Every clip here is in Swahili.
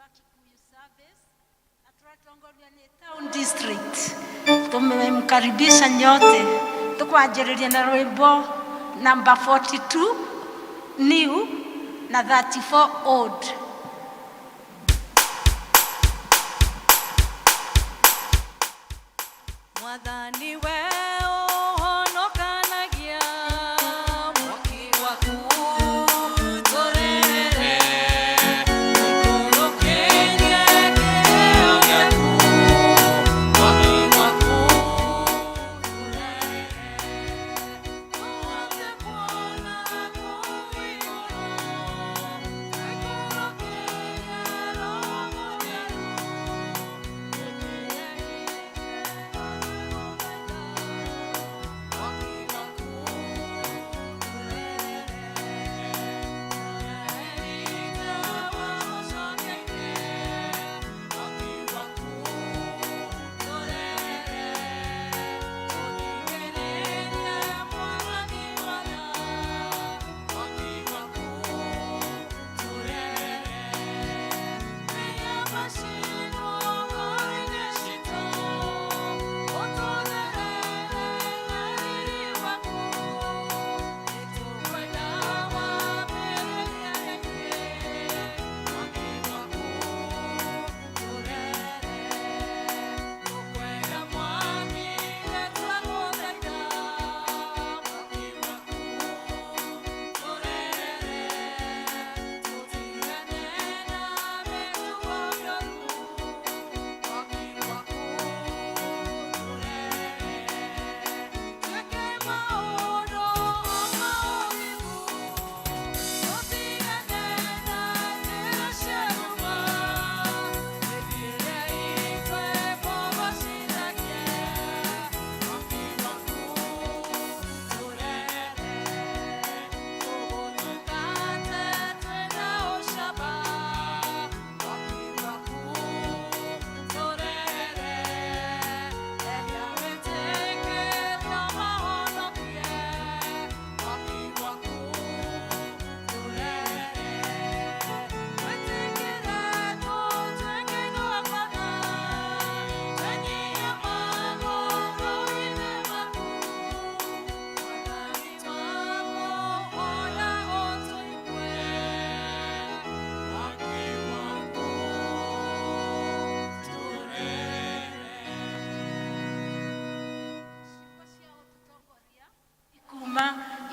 wa Kikuyu service na tunatongozwa ni town district. Tumemkaribisha nyote. Tukwanjĩrĩria na rwĩmbo number 42 new na 34 old. Mwadhani we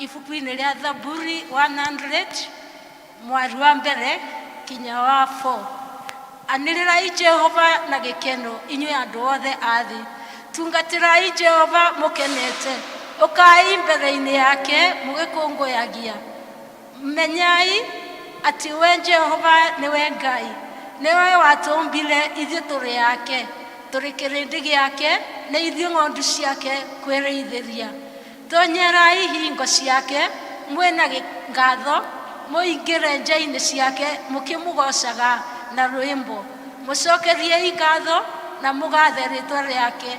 ifupi-inĩ rĩa Zaburi 100 mwari wa mbere kinya wa 4. Anĩrĩrai Jehova na gĩkeno inyuĩ andũ othe a thĩ, tungatĩrai Jehova mũkenete, ũkai mbere-inĩ yake mũgĩkũngũyagia. Menyai atĩ we Jehova nĩwe Ngai, nĩwe watũmbire ithuĩ tũrĩ yake, tũrĩ kĩrĩndĩ gĩake, na ithuĩ ng'ondu ciake kwĩrĩithĩria. Tonyerai hingo ciake mwena ngatho, mũingĩre nja-inĩ ciake mũkĩmũgocaga na rwĩmbo. Mũcokerie ngatho na mũgathe rĩĩtwa rĩake,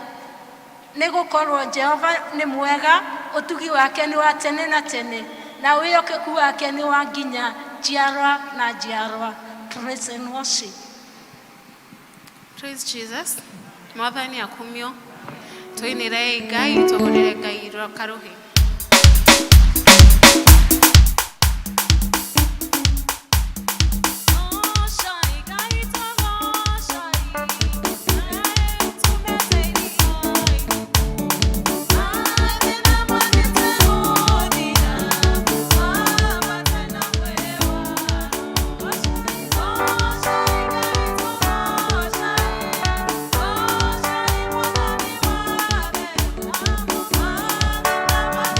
nĩgũkorwo Jehova nĩ mwega, ũtugi wake nĩ wa tene na tene, na wĩhokeku wake nĩ wa nginya njiarwa na njiarwa. Praise and worship. Praise Jesus. Mwathani akumio. Tuinire Ngai, tuhurire Ngai karuhi. Mama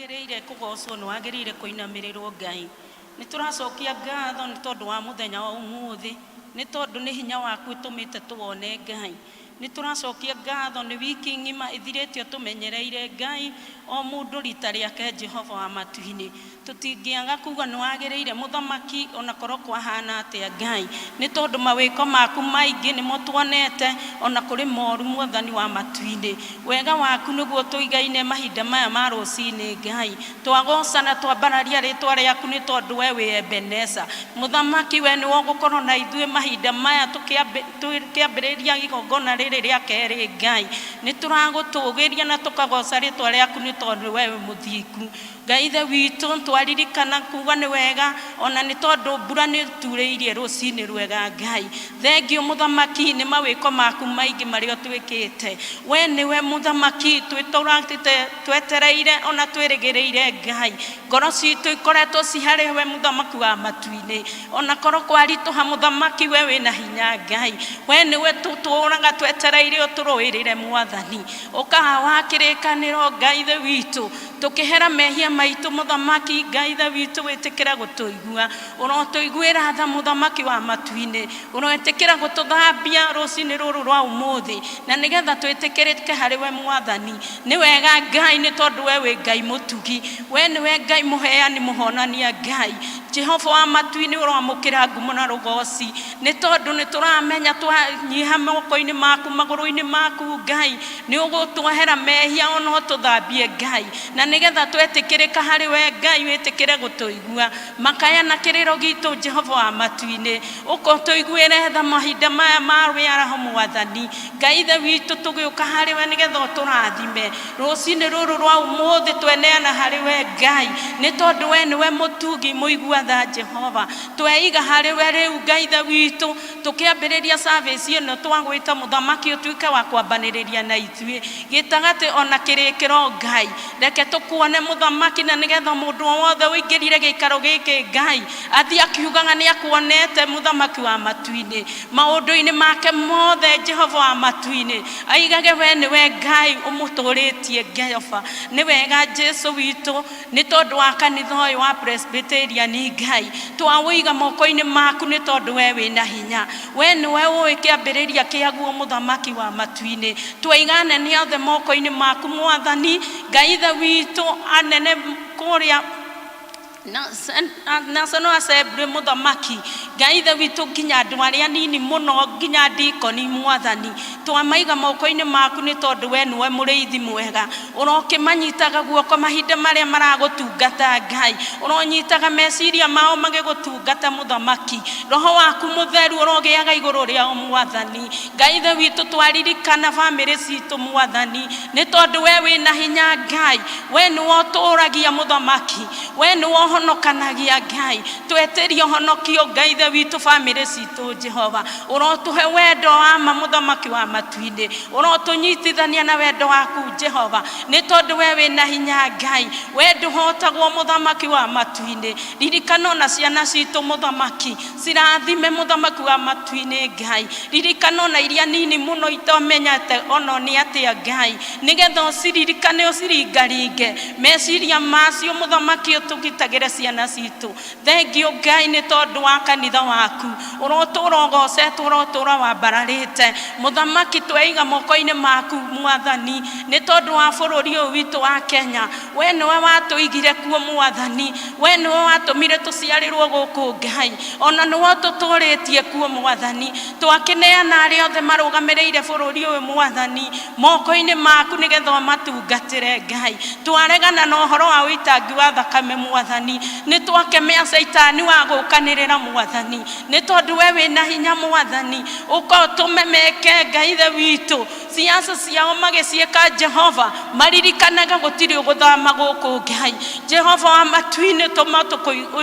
wagereire kugocwo ni wagereire kuinamirĩrwo Ngai ni turacokia ngatho ni tondu wa muthenya wa umuthi ni tondu ni hinya waku tumite tuone Ngai ni turacokia ngatho ni wiki ngima ithiretio tumenyereire Ngai o mundu rita riake Jehova wa matu-ini tutingianga kuga ni wagereire muthamaki ona korwo kwahana atia Ngai ni tondu mawiko maku maingi ni motwonete ona kuri moru mwathani wa matu-ini wega waku niguo tuigaine mahinda maya ma rucini Ngai twagocana twambararia ritwa riaku ni tondu we wi Ebeneza muthamaki we ni wogukorwo na ithuĩ mahinda maya tukiambiriria igongona riri ria keri Ngai ni turagutugiria na tukagoca ritwa riaku ni tondu we wi muthingu Ngai ithe witũ twaririkana kuga ni wega ona ni tondu mbura ni turĩirie rucini rwega Ngai thengio muthamaki ni mawiko maku maingi mario twikite we niwe muthamaki twituratite twetereire ona twirigireire Ngai ngoro citu ikoretwo cihari we muthamaki wa matu-ini ona korwo kwarituha muthamaki we wina hinya Ngai we niwe tuturaga twetereire uturuirire mwathani ukaha wa kirikaniro Ngai ithe witũ tukihera mehia maitu muthamaki Ngai ithe witũ witikira gutuigua urotuiguira tha muthamaki wa matu-ini urotikira gututhambia rucini ruru rwa umuthi na nigetha twitikirike hari we mwathani ni wega Ngai ni tondu we wi Ngai mutugi we ni we Ngai muheani muhonania Ngai Jehova wa matu-ini uramukira ngumo na rugoci ni tondu ni turamenya twanyiha moko-ini maku maguru-ini maku Ngai ni ugutwahera mehia ono tuthambie Ngai na nigetha twetikirika hari we Ngai witikire gutuigua makaya na kiriro gitu Jehova wa matu-ini ukotuiguire tha mahinda maya ma wiaraho mwathani Ngai ithe witũ tugiuka hari we nigetha turathime rucini ruru rwa umuthi tweneana hari we Ngai ni tondu we niwe mutugi muigua tha Jehova tweiga hari we riu Ngai ithe witũ tukiambiriria service ino twagwita muthamaki utuike wa kwambaniriria na ithuĩ gitagati ona kirikiro Ngai reke tukuone muthamaki na nigetha mundu wothe uingirire gikaro giki Ngai athi akiugaga ni akuonete muthamaki wa matu-ini maundu-ini make mothe Jehova wa matu-ini aigage we ni we Ngai umuturitie Jehova ni wega Jesu witũ ni tondu wa kanitha uyu wa Presbyterian Ngai twawiga moko-ini maku ni tondu we wina hinya we ni we uĩ kĩambĩrĩria kĩaguo muthamaki wa matu-ini twaigane ni othe moko-ini maku mwathani Ngai ithe witũ anene kuria National Assembly muthamaki Ngai ithe witũ nginya andu aria nini muno nginya ndikoni mwathani twamaiga moko-ini maku ni tondu we niwe mũrĩithi mwega urokimanyitaga guoko mahinda maria maragutungata Ngai uronyitaga meciria mao magigutungata muthamaki roho waku mutheru urogiaga iguru riao mwathani Ngai ithe witũ twaririkana family citu mwathani ni tondu we wina hinya Ngai we niwe uturagia muthamaki we niwe honokanagia Ngai tweterio honokio Ngai ithe witũ family citu Jehova urotuhe wendo wa muthamaki wa matu-ini urotunyitithania na wendo waku Jehova ni tondu we wina hinya Ngai we nduhotagwo muthamaki wa matu-ini ririkana na ciana citu muthamaki cirathime muthamaki wa matu-ini Ngai ririkana na iria nini muno itomenyete ono ni atia Ngai nigetha uciririkane uciringaringe meciria macio muthamaki utugitagire ciana citu thengio Ngai ni tondu wa kanitha waku urotura ugocetwo urotura wambararite muthamaki tweiga moko-ini maku mwathani ni tondu wa bururi uyu witu wa Kenya we niwe watuigire kuo mwathani we niwe watumire tuciarirwo guku Ngai ona niwe tuturitie kuo mwathani twakineana aria othe marugamireire bururi uyu mwathani moko-ini maku nigetha matungatire Ngai twaregana na uhoro wa witangi wa thakame mwathani ni twakemea Saitani wa gukanirira mwathani ni tondu we wina hinya mwathani ukotumemeke Ngai ithe witũ ciaca ciao magicieka Jehova maririkanaga gutiri uguthama guku Ngai Jehova wa matu-ini tuma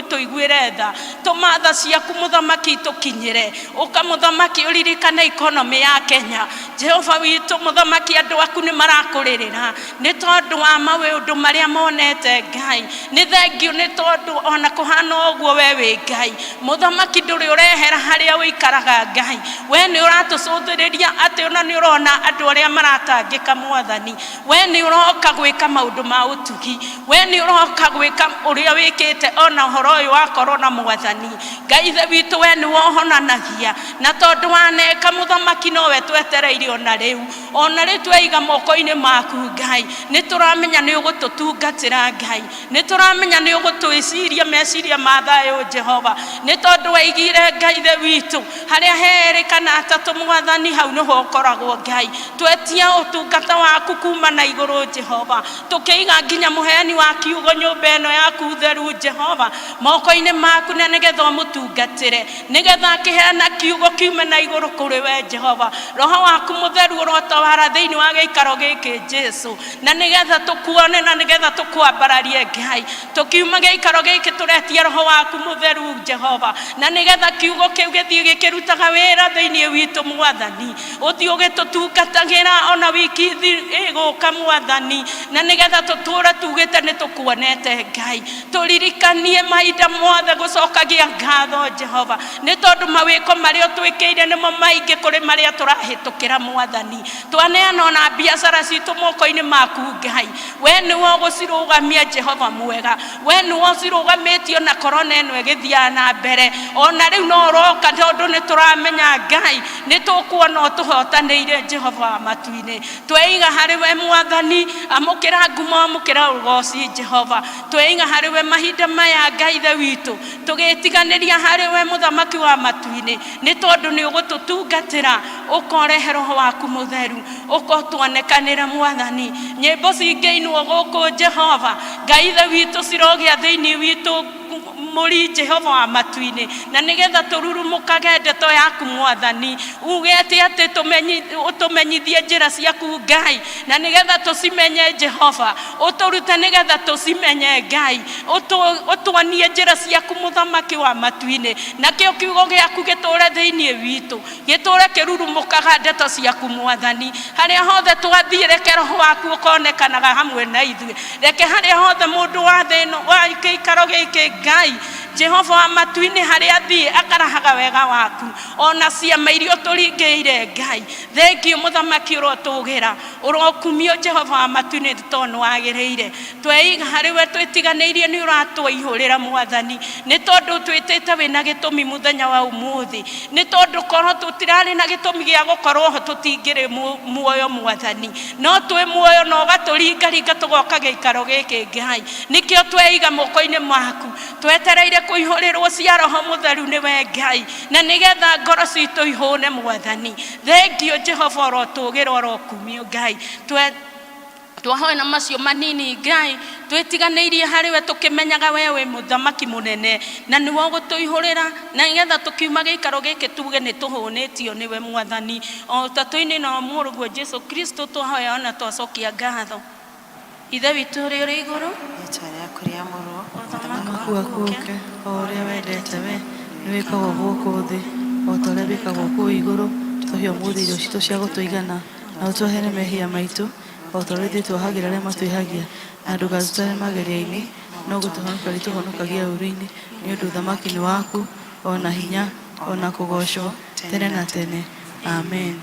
tuiguire tha tuma tha ciaku muthamaki tukinyire ukamuthamaki uririkana economy ya Kenya Jehova witũ muthamaki andu aku ni marakuririra ni tondu wa maundu maria monete Ngai ni thengio ni tondu ona kuhana uguo we wi Ngai muthamaki nduri urehera haria wikaraga Ngai we ni uratucũthĩrĩria ati ona ni urona andu aria maratangika Mwathani we ni uroka gwika maundu ma utugi we ni uroka gwika uria wikite ona horo uyu wa korona Mwathani Ngai ithe witu we ni wohonanagia na tondu waneka muthamaki no we twetereire ona riu tweiga moko-ini maku Ngai ni turamenya ni ugututungatira Ngai ni turamenya ni ugutwiciria meciria ma thayo Jehova ni tondu weigire Ngai ithe witu haria heri kana atatu Mwathani hau niho ukoragwo Ngai twetia utungata waku kuma na iguru Jehova tukiiga nginya muheani wa kiugo nyumba eno yaku theru Jehova moko-ini maku na nigetha mutungatire nigetha kiheana kiugo kiume na iguru kuri we Jehova roho waku mutheru urotawara thiini wa giikaro giki Jesu na nigetha tukuone na nigetha tukwambararie Ngai tukiuma giikaro giki turetia roho waku mutheru Jehova na nigetha kiugo kiu githii gikirutaga wira thiini witu Mwathani uthii ugitutungatagira ona wiki iguka Mwathani na nigetha tutura tugite ni tukuonete Ngai turirikanie mahinda mothe gucokagia ngatho Jehova ni tondu mawiko maria twikiire nimo maingi kuri maria turahitukira Mwathani twaneana ona biacara citu moko-ini maku Ngai we ni wo gucirugamia Jehova mwega we ni wo cirugamitio na korona eno igithia na mbere ona riu no roka tondu ni turamenya Ngai ni tukuona utuhotanire Jehova matu-ini tweiga hari we Mwathani amukira ngumo amukira ugoci Jehova tweiga hari we mahinda maya Ngai ithe witu tugitiganiria hari we muthamaki wa matu-ini ni tondu ni ugututungatira ukorehe roho waku mutheru ukotuonekanira Mwathani nyimbo cingiinwo guku Jehova Ngai ithe witu cirogia thiini witu muri Jehova wa matu-ini na nigetha tururumukage ndeto yaku Mwathani ugete ati tumenyithie njira ciaku Ngai na nigetha tucimenye Jehova uturute nigetha tucimenye Ngai utuonie njira ciaku muthamaki wa matu-ini na kio kiugo giaku giture thiini witu giture kirurumukaga ndeto ciaku Mwathani haria hothe twathie reke roho waku ukonekanaga hamwe na ithuĩ reke haria hothe mundu wa thino wa ikaro giki Ngai Jehova wa matu-ini haria thie akarahaga wega waku ona ciama irio turingiire Ngai thengiũ muthamaki urotugira urokumio Jehova wa matu-ini tondu wagiriire tweiga hari we twitiganiirie ni uratũihũrĩra Mwathani ni tondu twitite wina gitumi muthenya wa umuthi ni tondu korwo tutirari na gitumi gia gukorwo ho tutingiri muoyo Mwathani no twi muoyo no gatũringaringa tugoka giikaro giki Ngai nikio tweiga moko-ini maku twetereire kuihũrĩrwo cia roho mutheru ni we Ngai na nigetha ngoro citu ihũne Mwathani thengiũ Jehova urotugira urokumio Ngai twahoe na macio manini Ngai twitiganiirie hari we tukimenyaga wewe muthamaki munene na ni wo gutuihurira na nigetha tukiuma giikaro giki tuge ni tuhunitio ni we Mwathani o tatu-ini na muruguo Jesu Kristo twahoe ona twacokia ngatho ithe witu uri iguru Itaria kuria muru Thamaki waku uke o ũrĩa wendete we nĩ wĩkagwo gũkũ thĩ o ta ũrĩa wĩkagwo kũu igũrũ tũhe ũmũthĩ irio citũ cia gũtũigana na ũtwehere mehia maitũ o ta ũrĩa ithuĩ tuohagĩra arĩa matwĩhagia na ndũgatũtware mageria-inĩ no gũtũhonokia ũrĩtũhonokagia ũũru-inĩ nĩ ũndũ ũthamaki nĩ waku ona hinya ona kũgocwo tene na tene amen.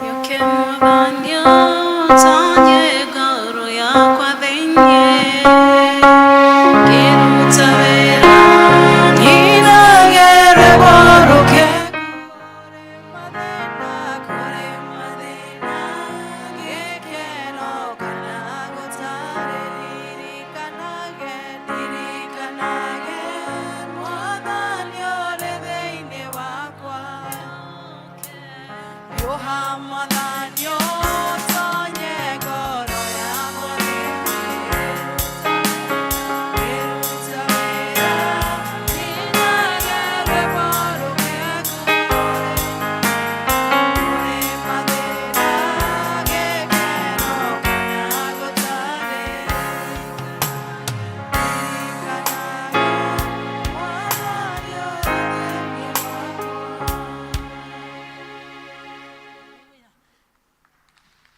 Yuke Mwathani ũtonye ngoro yakwa thĩinĩ ngĩruta wĩra Ninagere boruke kũrĩ mathĩna gĩkeno kana gũtarĩ ndirikanage Mwathani ũrĩ thĩinĩ wakwa Yoha Mwathani ũtonye ngoro yakwa ngĩruta wĩra ninagere boruke kũrĩ mathĩna gĩkeno kana gũtarĩ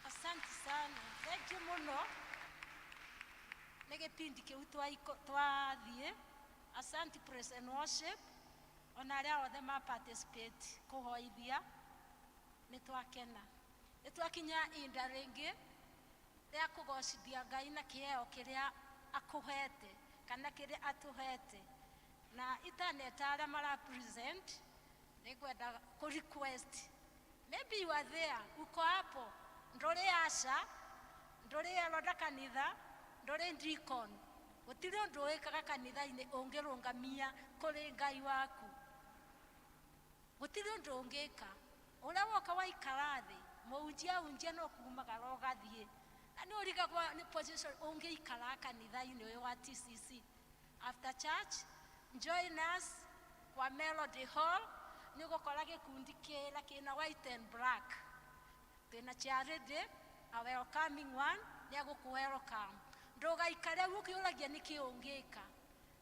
Asante sana. Thank you muno. Nĩ gĩpindi kĩu twathie Asante praise and worship. Ona arĩa othe ma participate kũhoithia nĩ twakena. Nĩ twakinya inda rĩngĩ rĩa kũgocithia Ngai na kĩheo kĩrĩa akũhete kana kĩrĩa atũhete. Na itaneta arĩa mara present nĩ ngwenda kũ request. Maybe you are there, uko hapo, ndũrĩ asha, ndũrĩ elder kanitha, ndũrĩ deacon. Gũtirĩ ũndũ wĩkaga kanitha-inĩ ũngĩrũngamia kũrĩ Ngai waku. Gũtirĩ ũndũ ũngĩka. Ũrĩa woka waikara thĩ, mũunjia no kumagara ũgathiĩ. Na nĩ ũrigagwo nĩ position ũngĩikara kanitha-inĩ ũyũ wa TCC. After church, join us kwa Melody Hall. Nĩ ũgũkora gĩkundi kĩra kĩna white and black. Twĩna charity, a welcoming one, nĩ agũkũ welcome. Ndũgaikare ũkĩũragia nĩkĩ ũngĩka.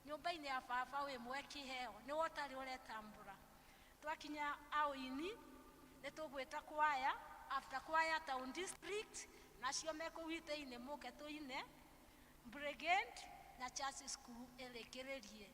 Nyũmba-inĩ ya baba wĩ mwe kĩheo, nĩ wotarĩ ũretambũra. Twakinya aũini, nĩ tũgwĩta kwaya, after kwaya town district, nacio mekũu itĩ-inĩ mũke tũine, brigade na church school ĩrĩkĩrĩrie.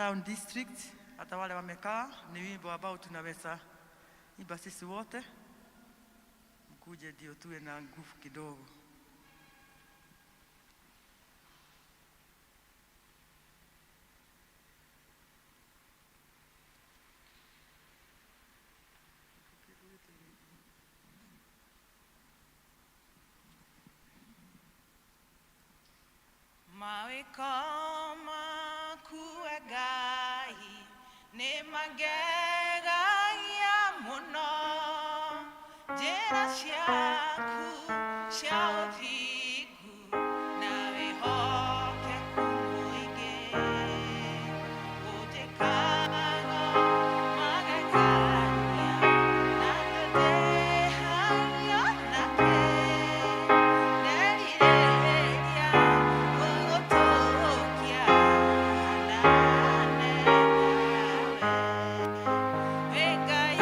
Town District, hata wale wamekaa, ni wimbo ambao tunaweza imba sisi wote, mkuje ndio tuwe na nguvu kidogo. Mawĩko maku Ngai nĩ mangegagia mũno, njĩra ciaku cia ũthingu na wĩhokeku mũingĩ, ũnjĩkaga magegania na ndũndĩhagia nake, nderirĩria gũgũtũũkia hanane nawe. Wĩ Ngai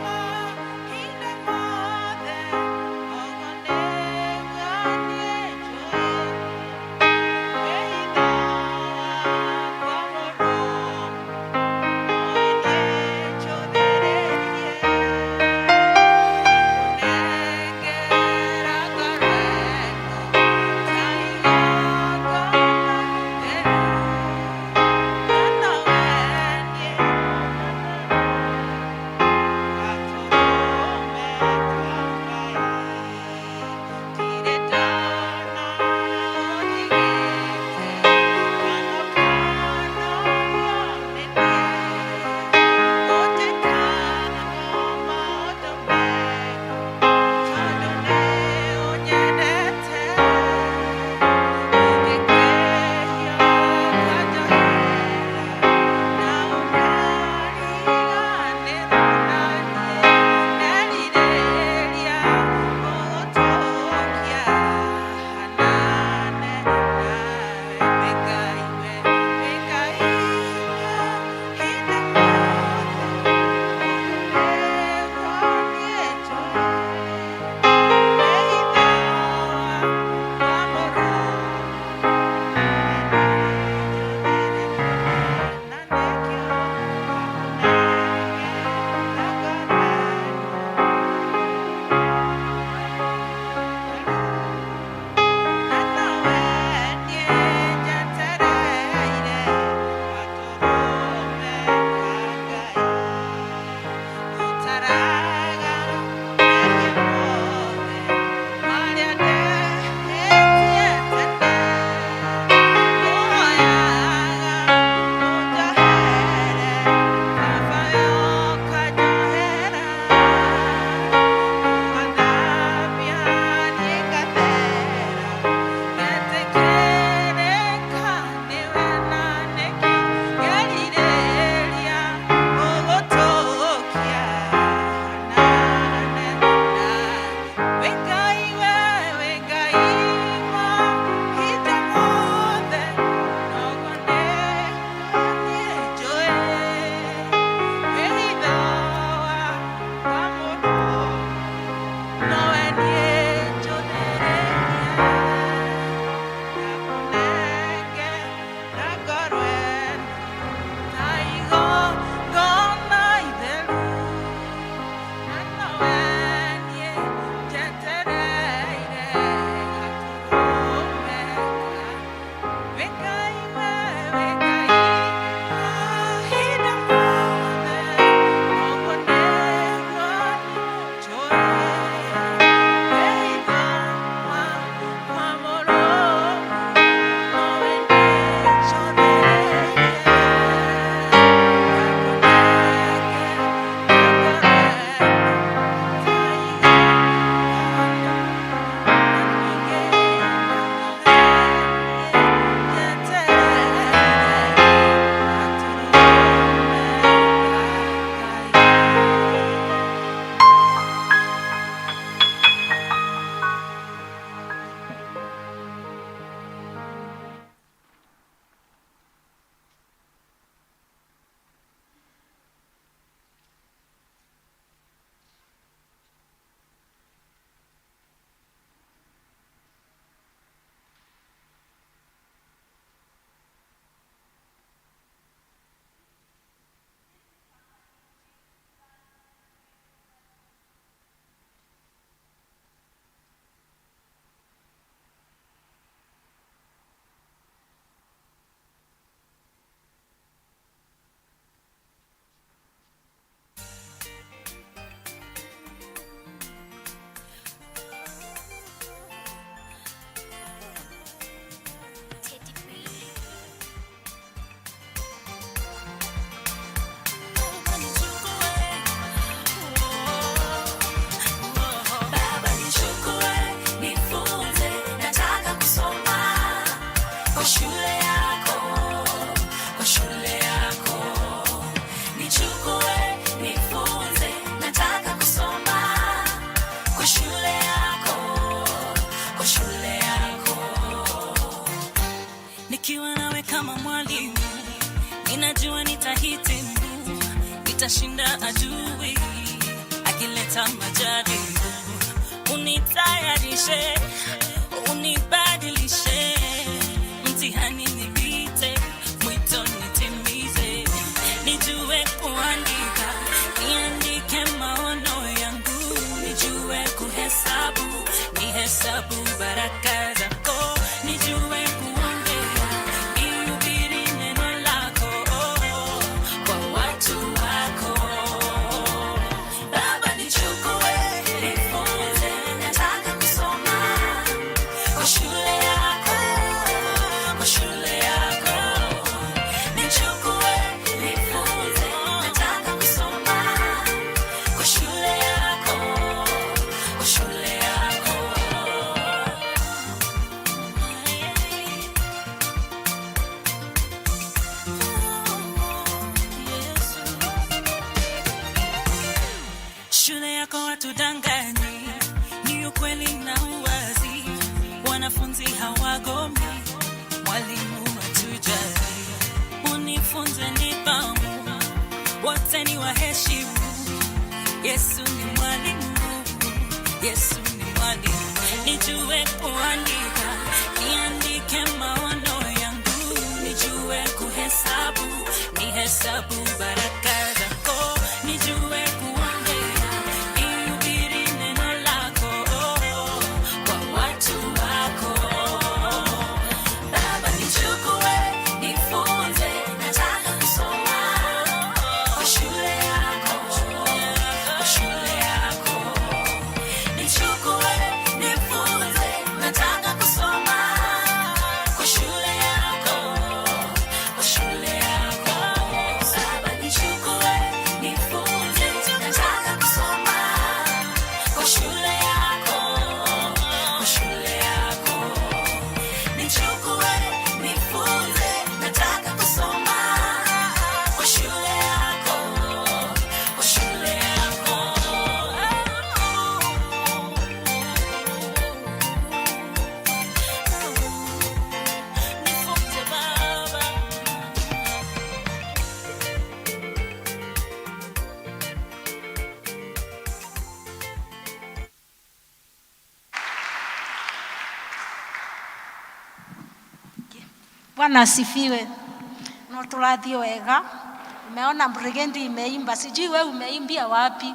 mahinda mothe, o kitimbu, nitashinda adui akileta majaribu. Unitayarishe, unibadilishe, mtihani nipite, mwito nitimize. Nijue kuandika, niandike maono yangu. Nijue kuhesabu, nihesabu baraka zako. Nijue kuongea, nihubiri neno lako kwa watu wako. Baba nichukue, nifunze, nataka kusoma kwa shule yako, kwa shule yako. Nichukue, nifunze, nataka kusoma kwa shule yako, kwa shule yako. Shule yako watudanganyi, ni ukweli na uwazi. Wanafunzi hawagomi, mwalimu hatujali. Unifunze nidhamu, wote ni waheshimu. Yesu ni mwalimu, Yesu ni mwalimu. Nijue kuandika, niandike maono yangu. Nijue kuhesabu, nihesabu baraka zako. Nijue kuongea, nihubiri neno lako kwa watu wako. Baba nichukue, nifunze, nataka kusoma kwa shule yako, kwa shule yako. Nichukue, nifunze, nataka kusoma kwa shule yako, kwa shule yako. Baba nichukue, nifunze, nataka kusoma kwa shule yako, kwa shule yako. Nichukue, nifunze, nataka kusoma kwa shule yako, kwa shule yako. Nifunze Baba. Bwana asifiwe. No turathio wega. Umeona brigade imeimba, sijui wewe umeimbia wapi.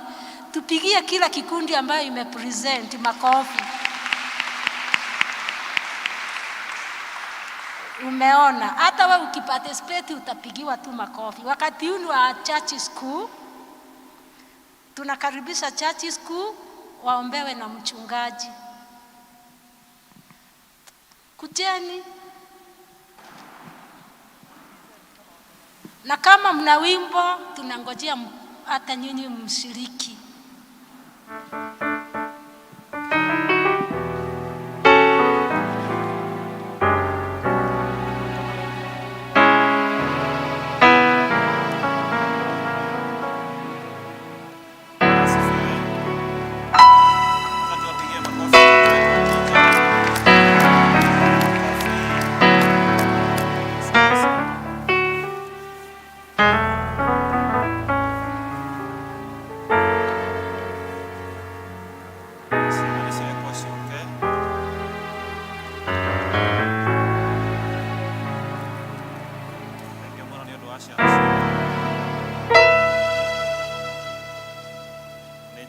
Tupigie kila kikundi ambayo imepresent makofi. Umeona, hata wewe ukiparticipate utapigiwa tu makofi. Wakati huu wa church school, tunakaribisha church school waombewe na mchungaji. Kujeni. Na kama mna wimbo, tunangojea hata nyinyi mshiriki.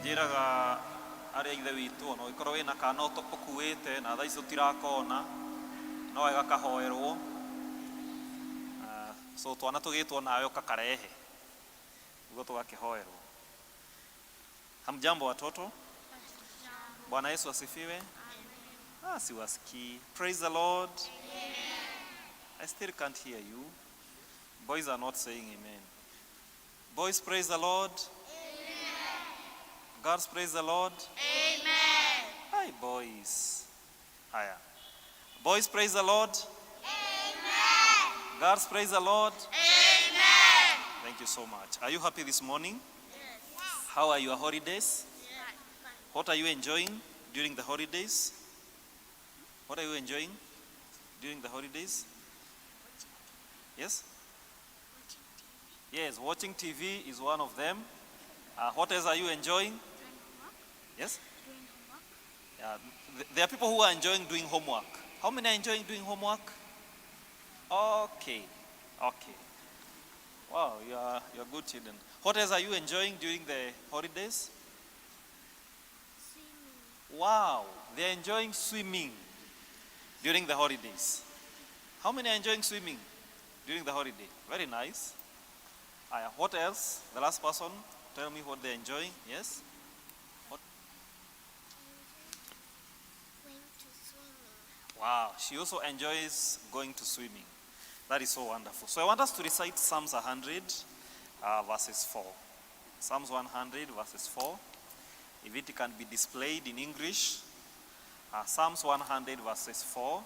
Njĩraga arĩa ithe witũ ona ũngĩkorwo wĩna kana ũkuĩte na thaa ici ũtirakona no wega kahoerwo. So twana tũgĩtwo nawe ũkakarehe nĩguo tũgakĩhoerwo. Hamjambo watoto? Bwana Yesu asifiwe. Siwasikii. Praise the Lord. I still can't hear you. Boys are not saying amen. Boys, praise the Lord. Girls, praise the Lord. Amen. Hi, boys. Haya. Boys, praise the Lord. Amen. Girls, praise the Lord. Amen. Thank you so much. Are you happy this morning? How are your holidays? What are you enjoying during the holidays? What are you enjoying during the holidays? Yes? Yes, watching TV is one of them. What else are you enjoying? Yes? Yeah, there are people who are enjoying doing homework. How many are enjoying doing homework? Okay. Wow, you're good children. What else are you enjoying during the holidays? Swimming. Wow, they're enjoying swimming during the holidays. How many are enjoying swimming during the holiday? Very nice. What else? The last person, tell me what they're enjoying. Yes? What? Going to swimming. Wow, she also enjoys going to swimming. That is so wonderful. So I want us to recite Psalms 100, verses 4. Psalms 100, verses 4. If it can be displayed in English. Psalms 100, verses 4.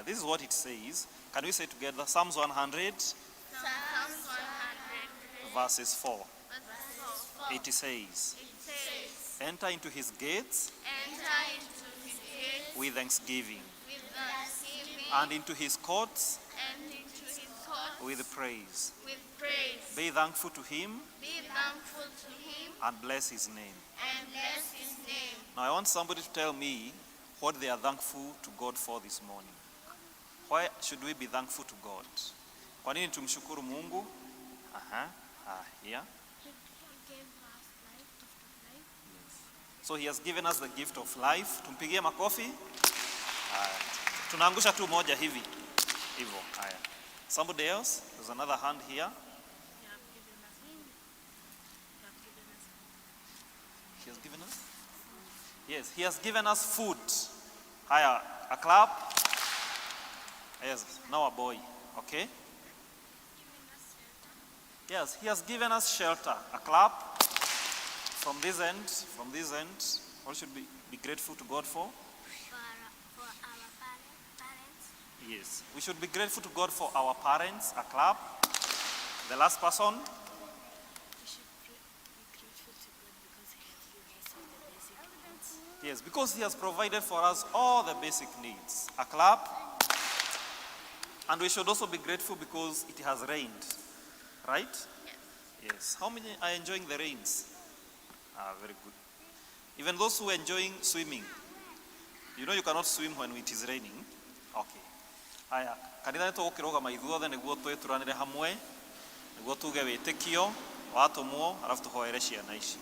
This is what it says. Can we say together? Psalms 100, verses 4. It says, enter into his gates with thanksgiving, and into his courts with praise. Be thankful to him and bless his name. Now I want somebody to tell me what they are thankful to God for this morning. Why should we be thankful to God? Kwa nini tumshukuru Mungu? Yeah. So he has given us the gift of life. Tumpigie makofi. Tunaangusha tu moja hivi. Hivyo. Haya. Somebody else? There's another hand here. He has given us? Yes, he has given us food. Haya, a clap. Yes, now a boy. Okay? Yes, he has given us shelter. A clap. From this end. What should we be grateful to God for? For our parents. Yes, we should be grateful to God for our parents. A clap. The last person. We should be grateful to God because He has given us all the basic needs. Yes, because He has provided for us all the basic needs. A clap. And we should also be grateful because it has rained. Right? Yes. How many are enjoying the rains? Very good. Even those who are enjoying swimming. You know you cannot swim when it is raining. Okay. Haya, kanitha nĩ tũgũkĩrũgama ithuothe nĩguo twĩtũranĩre hamwe, nĩguo tuge wĩtĩkio watũmwo, arabu tũhoere ciana ici.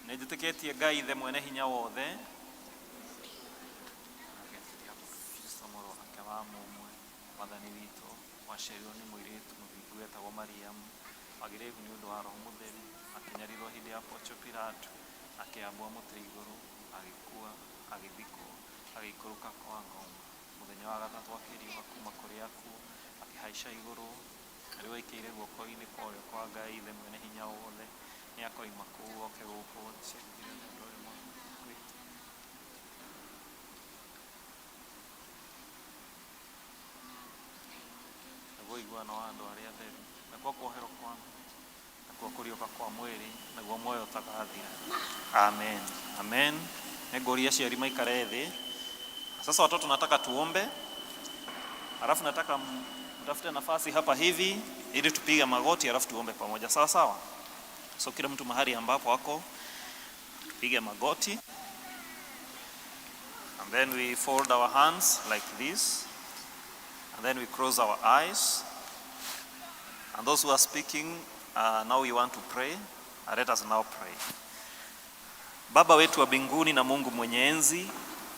Nĩ njĩtĩkĩtie Ngai Ithe mwene hinya wothe. Mwathani witũ waciarirwo nĩ mũirĩtu mũthingu wetagwo Mariamu, agĩrĩgu nĩ ũndũ wa Roho Mũtheru, akĩnyarirwo hĩndĩ ya Poncio Pilato, akĩambwo mũtĩ igũrũ, agĩkua, agĩthikwo, agĩikũrũka kwa ngoma. Mũthenya wa gatatũ akĩriũka kuuma kũrĩ akuũ, akĩhaica igũrũ, na rĩu aikĩire guoko-inĩ kwa ũrĩo kwa Ngai Ithe mwene hinya wothe, nĩ akoima kũu oke gũkũ ciakire ũndũ ũrĩa mwega. Iguana wa andũ arĩa atheru, nakuo kuoherwo kwangu, nakuo kũriũka kwa mwĩrĩ, naguo muoyo ũtagathira. Amen. Amen. Nĩngũria aciari maikare thĩ. Sasa watoto nataka tuombe. Alafu nataka mtafute nafasi hapa hivi ili tupige magoti alafu tuombe pamoja. Sawa sawa? So kila mtu mahali ambapo wako tupige magoti. And then we fold our hands like this. And then we close our eyes. And those who are speaking, now we want to pray. Let us now pray. Baba wetu wa mbinguni na Mungu mwenye enzi,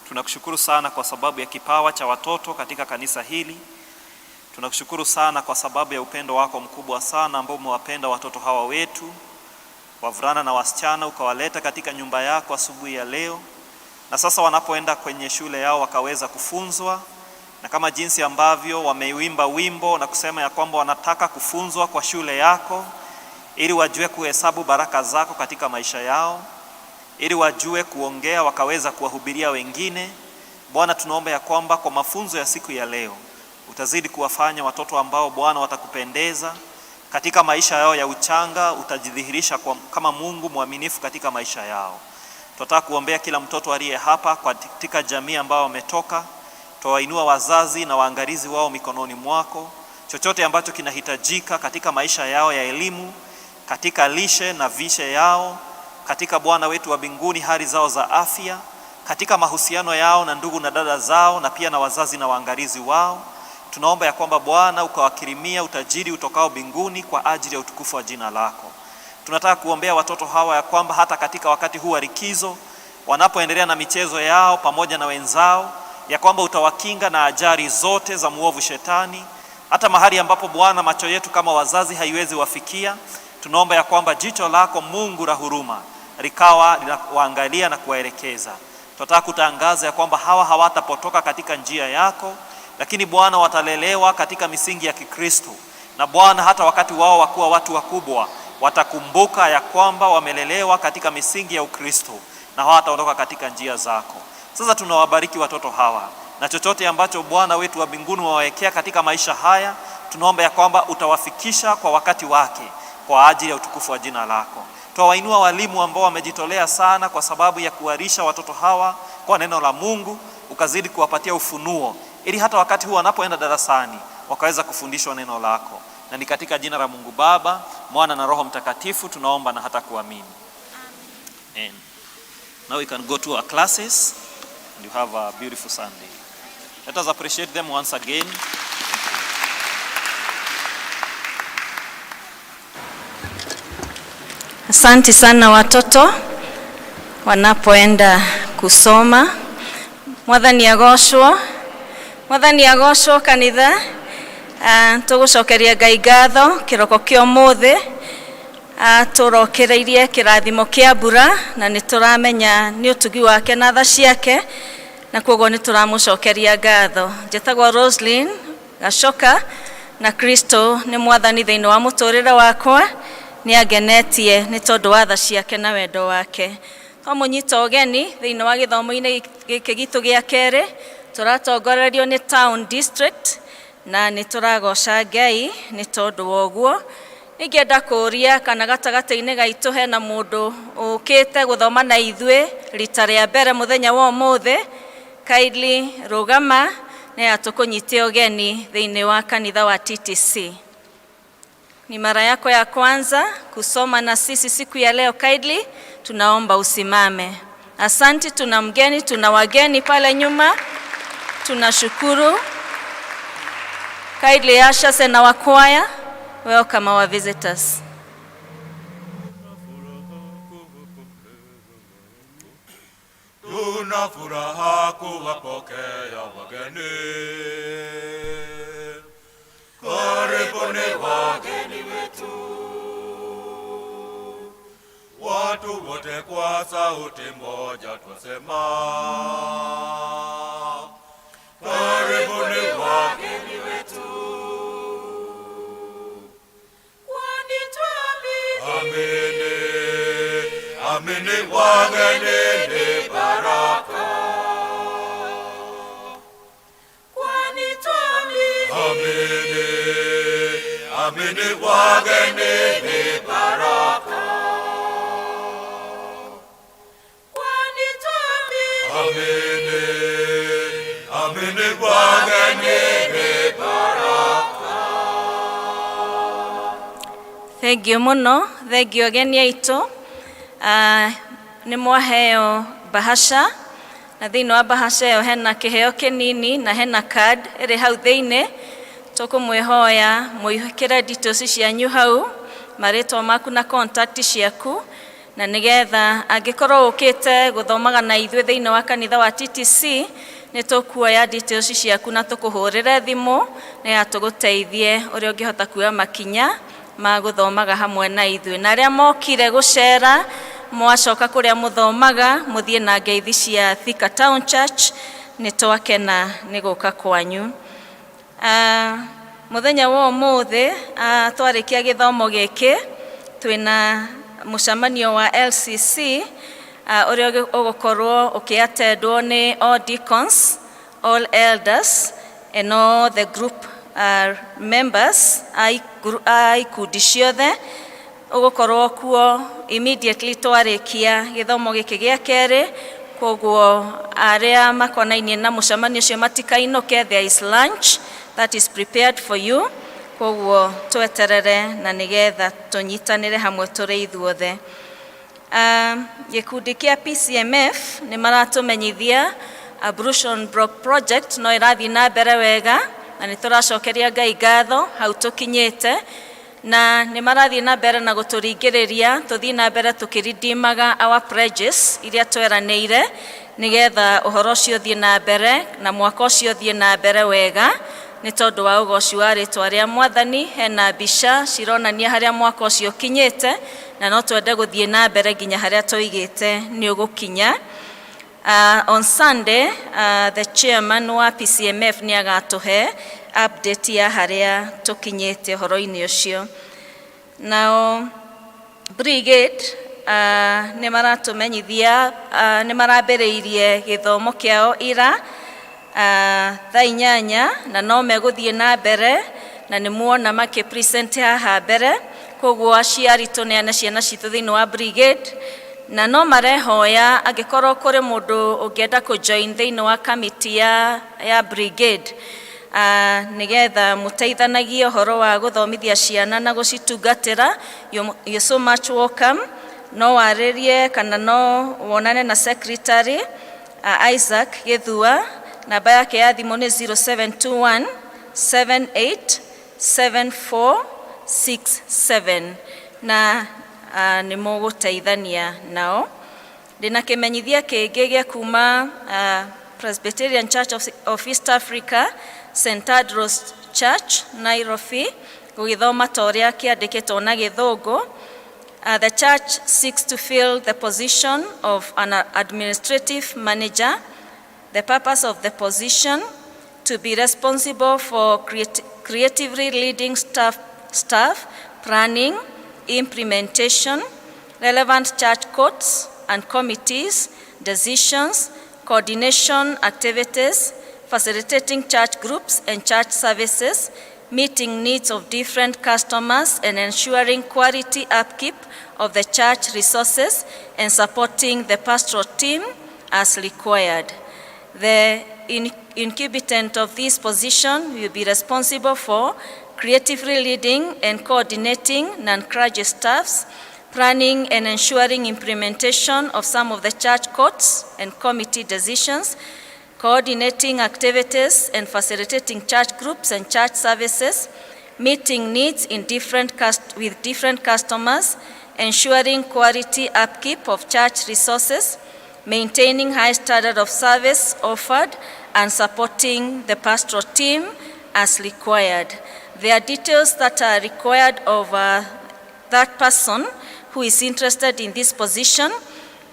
tunakushukuru sana kwa sababu ya kipawa cha watoto katika kanisa hili. Tunakushukuru sana kwa sababu ya upendo wako mkubwa sana ambao umewapenda watoto hawa wetu, wavulana na wasichana, ukawaleta katika nyumba yako asubuhi ya leo. Na sasa wanapoenda kwenye shule yao wakaweza kufunzwa, na kama jinsi ambavyo wameuimba wimbo na kusema ya kwamba wanataka kufunzwa kwa shule yako, ili wajue kuhesabu baraka zako katika maisha yao, ili wajue kuongea wakaweza kuwahubiria wengine. Bwana, tunaomba ya kwamba kwa mafunzo ya siku ya leo utazidi kuwafanya watoto ambao Bwana watakupendeza katika maisha yao ya uchanga, utajidhihirisha kama Mungu mwaminifu katika maisha yao. Tunataka kuombea kila mtoto aliye hapa katika jamii ambao wametoka. Tuwainua wazazi na waangalizi wao mikononi mwako. chochote ambacho kinahitajika katika maisha yao ya elimu, katika lishe na vishe yao, katika Bwana wetu wa mbinguni hali zao za afya, katika mahusiano yao na ndugu na dada zao na pia na wazazi na waangalizi wao. Tunaomba ya kwamba Bwana ukawakirimia utajiri utokao mbinguni kwa ajili ya utukufu wa jina lako. Tunataka kuombea watoto hawa ya kwamba hata katika wakati huu wa likizo, wanapoendelea na michezo yao pamoja na wenzao, ya kwamba utawakinga na ajali zote za muovu shetani. Hata mahali ambapo Bwana macho yetu kama wazazi haiwezi wafikia, tunaomba ya kwamba jicho lako Mungu la huruma likawa linawaangalia na kuwaelekeza. Tunataka kutangaza ya kwamba hawa hawatapotoka katika njia yako, lakini Bwana watalelewa katika misingi ya Kikristo. Na Bwana hata wakati wao wakuwa watu wakubwa, watakumbuka ya kwamba wamelelewa katika misingi ya Ukristo na hawataondoka katika njia zako. Sasa tunawabariki watoto hawa, na chochote ambacho Bwana wetu wa mbinguni wawekea katika maisha haya, tunaomba ya kwamba utawafikisha kwa wakati wake kwa ajili ya utukufu wa jina lako. Tuwainua walimu ambao wamejitolea sana kwa sababu ya kuwarisha watoto hawa kwa neno la Mungu, ukazidi kuwapatia ufunuo ili hata wakati huu wanapoenda darasani wakaweza kufundishwa neno lako. Na ni katika jina la Mungu Baba, Mwana na Roho Mtakatifu tunaomba na hata kuamini. Amen. Now we can go to our classes and you have a beautiful Sunday. Let us appreciate them once again. Asante sana watoto wanapoenda kusoma. Mwathani agoshwo kanitha. Tugucokeria Ngai ngatho kiroko kio muthe turokereirie kirathimo kia mbura, na nituramenya ni utugi wake na tha ciake, na koguo nituramucokeria ngatho. Njĩtagwo Roslyn Gacoka, na Kristo ni mwathani thiini wa muturire wakwa, ni agenetie ni tondu wa tha ciake na wendo wake. Twamunyita ugeni thiini wa githomo-ini giki gitu gia keri, turatongorerio ni Town District, na nituragoca Ngai ni tondu woguo. Ningienda kuria kana gatagata-ini gaitu hena mundu ukite guthoma na ithue rita ria mbere muthenya wa umuthi. Kindly rugama na atukunyitie ugeni thiini wa kanitha wa TTC. Ni mara yako ya kwanza kusoma na sisi siku ya leo. Kindly tunaomba usimame. Asante. Tuna mgeni, tuna wageni pale nyuma, tunashukuru. Kindly ushers and our choir, welcome our visitors. Tuna furaha kuwapokea wageni. Karibuni wageni wetu. Watu wote kwa sauti moja twasema, karibuni wageni wetu. Kwani tuamini, amini wageni ni baraka. Kwani tuamini, amini wageni ni baraka. Kwani tuamini, amini wageni ni baraka. Thank you muno, thank you ageni aitu. Ni mwaheo bahasha, na thiini wa bahasha ĩyo hena kĩheo kĩnini na hena card ĩrĩ hau thĩinĩ. Tũkũmwĩhoya mũihũkĩre details cianyu hau, marĩtwa maku na contact ciaku, na nĩgetha angĩkorwo ũkĩte gũthomaga na ithuĩ thĩinĩ wa kanitha wa TTC, nĩ tũkuoya details ciaku na tũkũhũrĩre thimũ na tũgũteithie ũrĩa ũngĩhota kuoya makinya ma gũthomaga hamwe na ithuĩ. Na arĩa mokire gũcera mwacoka kũrĩa mũthomaga, mũthiĩ na ngeithi cia Thika Town Church, nĩ twakena nĩ gũka kwanyu. Muthenya wa ũmũthĩ twarĩkia gĩthomo gĩkĩ, twĩna mũcemanio wa LCC ũrĩa ũgũkorwo ũkĩatendwo nĩ all deacons, all elders and all the group members a ikundi ciothe. Ũgũkorwo kuo immediately twarĩkia gĩthomo gĩkĩ gĩa kerĩ, koguo arĩa makonainie na mũcemanio ũcio matikainũke. There is lunch that is prepared for you. koguo tweterere na nigetha tunyitanire hamwe turi ithuothe. Gikundi kia PCMF ni maratumenyithia Ablution Block Project no irathi na mbere wega na ni turacokeria Ngai ngatho hau tukinyite na ni marathi na mbere na guturingiriria tuthi na mbere tukiridimaga our pledges iria tweranĩire nigetha uhoro cio thie na mbere na mwaka ucio thie na mbere wega ni tondu wa ugoci wa ritwa ria Mwathani. Hena mbica cironania haria mwaka ucio kinyite na no twende guthie na mbere nginya haria tuigite ni ugukinya. On Sunday, the chairman wa PCMF ni agatuhe update ya haria tukinyite horo-ini ucio. Now brigade ni maratumenyithia ni marambĩrĩirie gĩthomo kĩao ira thaa 8 na no meguthie na mbere na ni muona makipresent haha mbere, koguo aciari tuneane ciana citu thiini wa brigade na no marehoya angikorwo kuri mundu ungienda ku join thiini wa committee ya brigade nigetha muteithanagie horo wa guthomithia ciana na gucitungatira. You so much welcome. No waririe kana no wonane na secretary Isaac Githua. Namba yake ya thimu ni 0721 787467 na ni muguteithania nao. Ndina kimenyithia kingi gia kuma Presbyterian Church of East Africa, St. Andrew's Church, Nairobi, gugithoma toria kiandikitwo na Githungu. The church seeks to fill the position of an administrative manager. The purpose of the position to be responsible for creatively leading staff, planning, implementation, relevant church courts and committees, decisions, coordination activities, facilitating church groups and church services, meeting needs of different customers and ensuring quality upkeep of the church resources and supporting the pastoral team as required. The incumbent of this position will be responsible for creatively leading and coordinating non-clergy staffs, planning and ensuring implementation of some of the church courts and committee decisions, coordinating activities and facilitating church groups and church services, meeting needs with different customers, ensuring quality upkeep of church resources, maintaining high standard of service offered, and supporting the pastoral team as required. There are details that are required of that person who is interested in this position.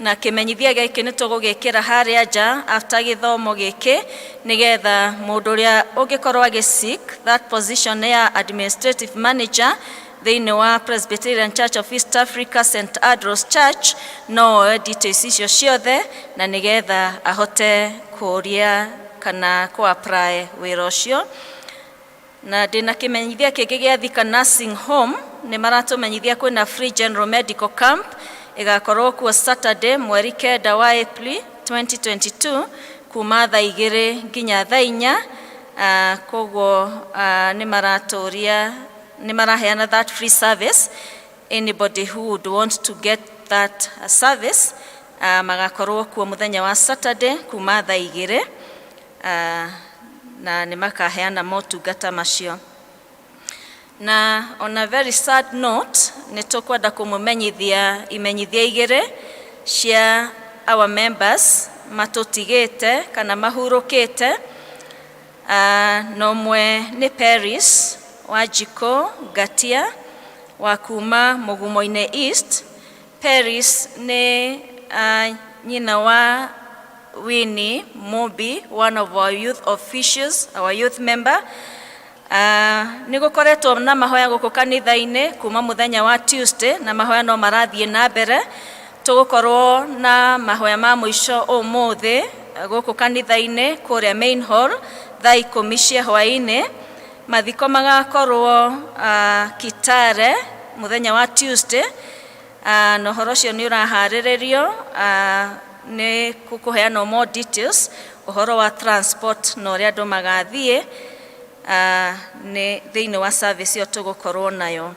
Na kimenyithia giki ni tugugikira haria ja after githomo giki nigetha mundu uria ungikorwo agisik that position ya administrative manager thiini wa Presbyterian Church of East Africa, St. Andrew's Church no details icio ciothe na nigetha ahote kuria kana ku apply wira ucio. Na ndina kimenyithia kingi gia Thika nursing home ni maratumenyithia kwina free general medical camp igakorwo kuo Saturday mweri 9 wa April 2022 kuma thaa 2 nginya thaa 4. Koguo ni maraheana that free service. Anybody who would want to get that service magakorwo kuo muthenya wa Saturday kuma thaa 2 na ni makaheana motungata macio. Na on a very sad note nitukwenda kumumenyithia imenyithia igire cia our members matutigite kana mahurukite. Nomwe ni Paris Wajiko Gatia wa kuma Mugumo-ini East. Paris ni nyina wa Winnie Mobi, one of our youth officials, our youth member. Nigukoretwo na mahoya guku kanitha-ini kuma muthenya wa Tuesday na mahoya no marathie na mbere. Tugukorwo na mahoya ma muico umuthi guku kanitha-ini kuria main hall thaa 10 cia hwaini. Mathiko magakorwo Kitare muthenya wa Tuesday. No horo cio ni uraharirio ni kukuheana more details uhoro wa transport no ria andu magathie. nĩ thĩinĩ wa service ĩyo tũgũkorwo nayo.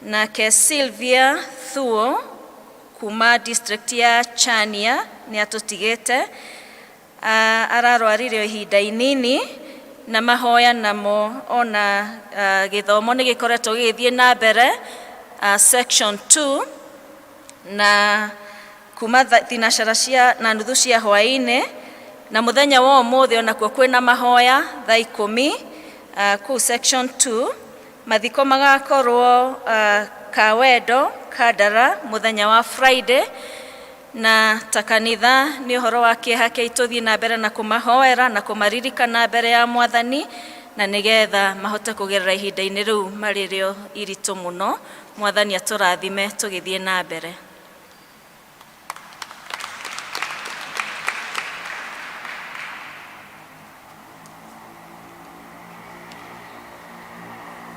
Nake Sylvia Thuo kuma district ya Chania nĩ atũtigĩte, ararwarire ihinda inini na mahoya namo ona gĩthomo nĩ gĩkoretwo gĩgĩthiĩ na mbere section 2 na kuma thinacara cia na nuthu cia hwaĩ-inĩ na mũthenya wa ũmũthĩ onakuo kwĩna mahoya thaa 10 kũu section 2. Mathiko magakorwo Kawendo Kadara mũthenya wa Friday, na ta kanitha nĩ ũhoro wa kĩeha kĩa itũthiĩ na mbere na kũmahoera na kũmaririkana mbere ya Mwathani, na nĩgetha mahote kũgerera ihinda-inĩ rĩu marĩ rĩo iritũ mũno. Mwathani atũrathime tũgĩthiĩ na mbere.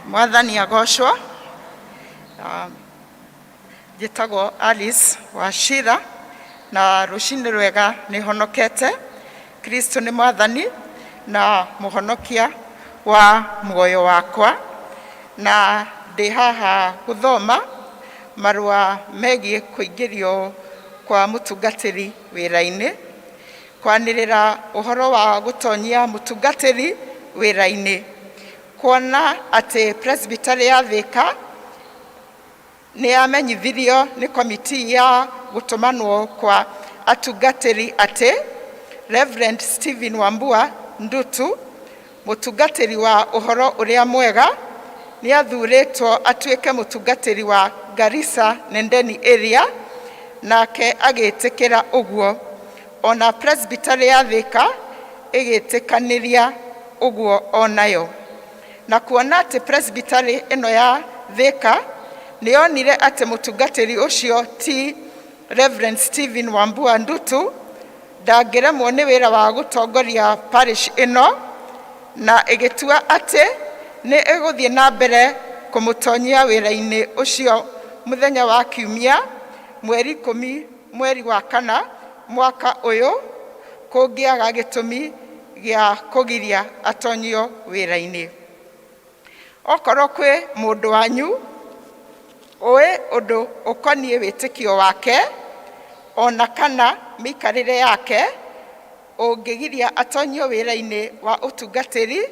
Mwathani agocwo. Njĩtagwo Alice Wachira na rũcinĩ rwega nĩ honokete. Kristo nĩ Mwathani na mũhonokia wa muoyo wakwa, na ndĩ haha gũthoma marũa megiĩ kũingĩrio kwa mũtungatĩri wĩra-inĩ, kwanĩrĩra ũhoro wa gũtonyia mũtungatĩri wĩra-inĩ, kuona atĩ presbytery ya Thika nĩ amenyithirio nĩ komiti ya gũtũmanwo kwa atungatĩri atĩ Reverend Stephen Wambua Ndutu, mũtungatĩri wa ũhoro ũrĩa mwega, nĩ athurĩtwo atuĩke mũtungatĩri wa Garissa Nendeni area, nake agĩtĩkĩra ũguo, ona presbytery ya Thika ĩgĩtĩkanĩria ũguo onayo. Na kuona atĩ presbytery ĩno ya Thika nĩ onire atĩ mũtungatĩri ũcio ti Reverend Stephen Wambua Ndutu, ndangĩremwo nĩ wĩra wa gũtongoria parish ĩno, na ĩgĩtua atĩ nĩ ĩgũthiĩ na mbere kũmũtonyia wĩra-inĩ ũcio mũthenya wa Kiumia mweri 10 mweri wa 4 mwaka ũyũ, kũngĩaga gĩtũmi gĩa kũgiria atonyio wĩra-inĩ. Okorwo kwĩ mũndũ wanyu ũĩ ũndũ ũkoniĩ wĩtĩkio wake ona kana mĩikarĩre yake ũngĩgiria atonyio wĩra-inĩ wa ũtungatĩri,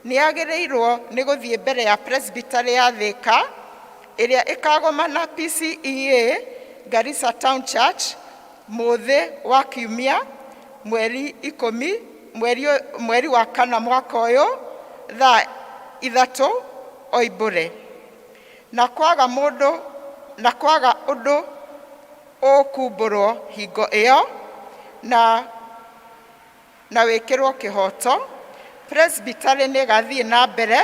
nĩ agĩrĩirwo nĩ gũthiĩ mbere ya presbytery ya Thika ĩrĩa ĩkagomana P.C.E.A Garissa Town Church mũthĩ wa Kiumia mweri 10 mweri wa 4 mwaka ũyũ thaa 3 oimbũre. Na kwaga ũndũ ũkumbũrwo hingo ĩyo na wĩkĩrwo kĩhoto, presbytery nĩ ĩgathiĩ na mbere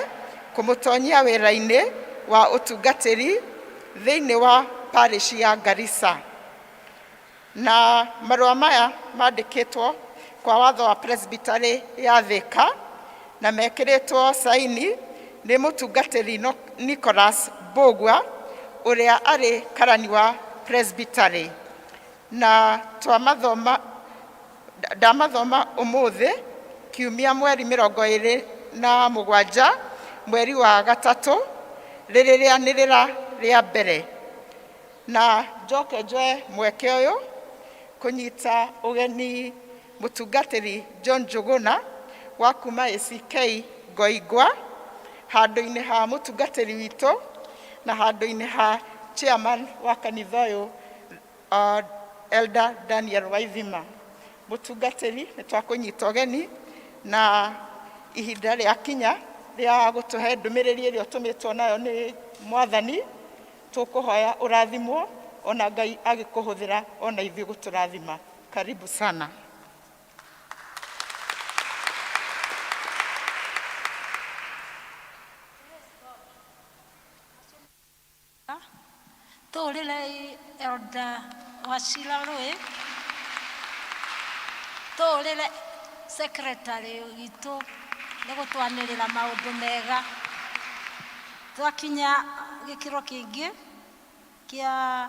kũmũtonyia wĩra-inĩ wa ũtungatĩri thĩinĩ wa parish ya Garissa. Na marũa maya mandĩkĩtwo kwa watho wa presbytery ya Thika na mekĩrĩtwo saini nĩ mũtungatĩri Nicholas Bogwa ũrĩa arĩ karani wa presbytery, na ndamathoma ũmũthĩ Kiumia mweri 27 mweri wa 3 rĩrĩ rĩanĩrĩra rĩa mbere. Na njoke njoe mweke ũyũ kũnyita ũgeni mũtungatĩri John Njuguna wa kuma P.C.E.A Ngoigwa handũ-inĩ ha mũtungatĩri witũ na handũ-inĩ ha chairman wa kanitha ũyũ Elder Daniel Waithima. Mũtungatĩri nĩ twakũnyita ũgeni na ihinda rĩa kinya rĩa gũtũhe ndũmĩrĩri ĩrĩa ũtũmĩtwo nayo nĩ Mwathani, tũkũhoya ũrathimwo ona Ngai agĩkũhũthĩra ona ithuĩ gũtũrathima. Karibu sana. Tũrĩre Elder Wachira Rũĩ, tũrĩre secretary witũ nĩ gũtwanĩrĩra maũndũ mega. Twakinya gĩkĩro kĩngĩ kĩa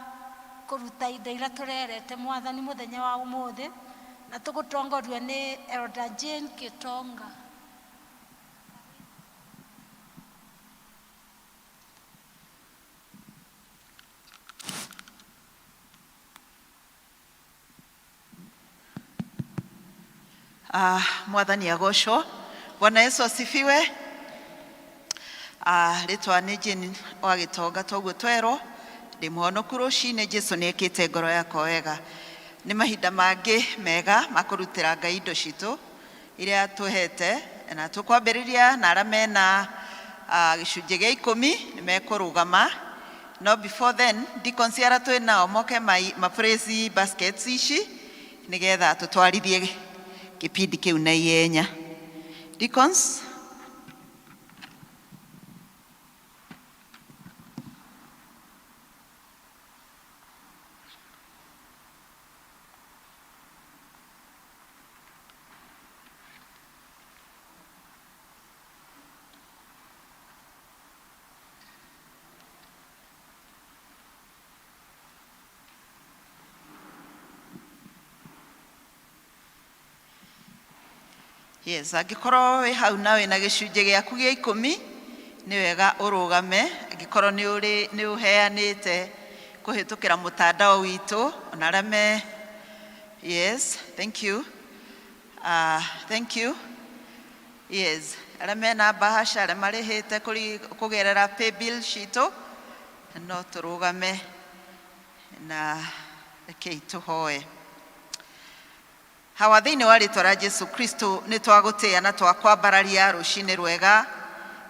kũruta indo iria tũrerete Mwathani mũthenya wa ũmũthĩ, na tũgũtongorio nĩ Elder Jane Kitonga. Mwathani agocwo. Bwana Yesu asifiwe. Ritwa nĩ Jane wa Gitonga, toguo twerwo ndĩ mũhonoku rũcinĩ. Jesu nĩ ekĩte ngoro yakwa wega. Nĩ mahinda mangĩ mega ma kũrutĩra Ngai indo citũ iria tũhete, na tũkwambĩrĩria na arĩa mena gĩcunjĩ gĩa 10 nĩ mekũrũgama. No before then, deacons arĩa twĩ nao moke ma praise baskets ici nĩgetha tũtwarithie kĩpindi kĩu na ihenya. Deacons. Yes, angĩkorwo wĩ hau na wĩna gĩcunjĩ gĩaku gĩa 10 nĩ wega ũrũgame. Angĩkorwo nĩ ũheanĩte kũhĩtũkĩra mũtandao witũ, ona arĩa me yes, thank you. Thank you. Yes, arĩa mena bahasha, arĩa marĩhĩte kũgerera pay bill citũ, no tũrũgame na rekei tũhoe. Hawa thĩinĩ wa rĩtwa rĩa Jesu Kristo nĩ twagũtĩĩa na twakwambararia rũcinĩ rwega,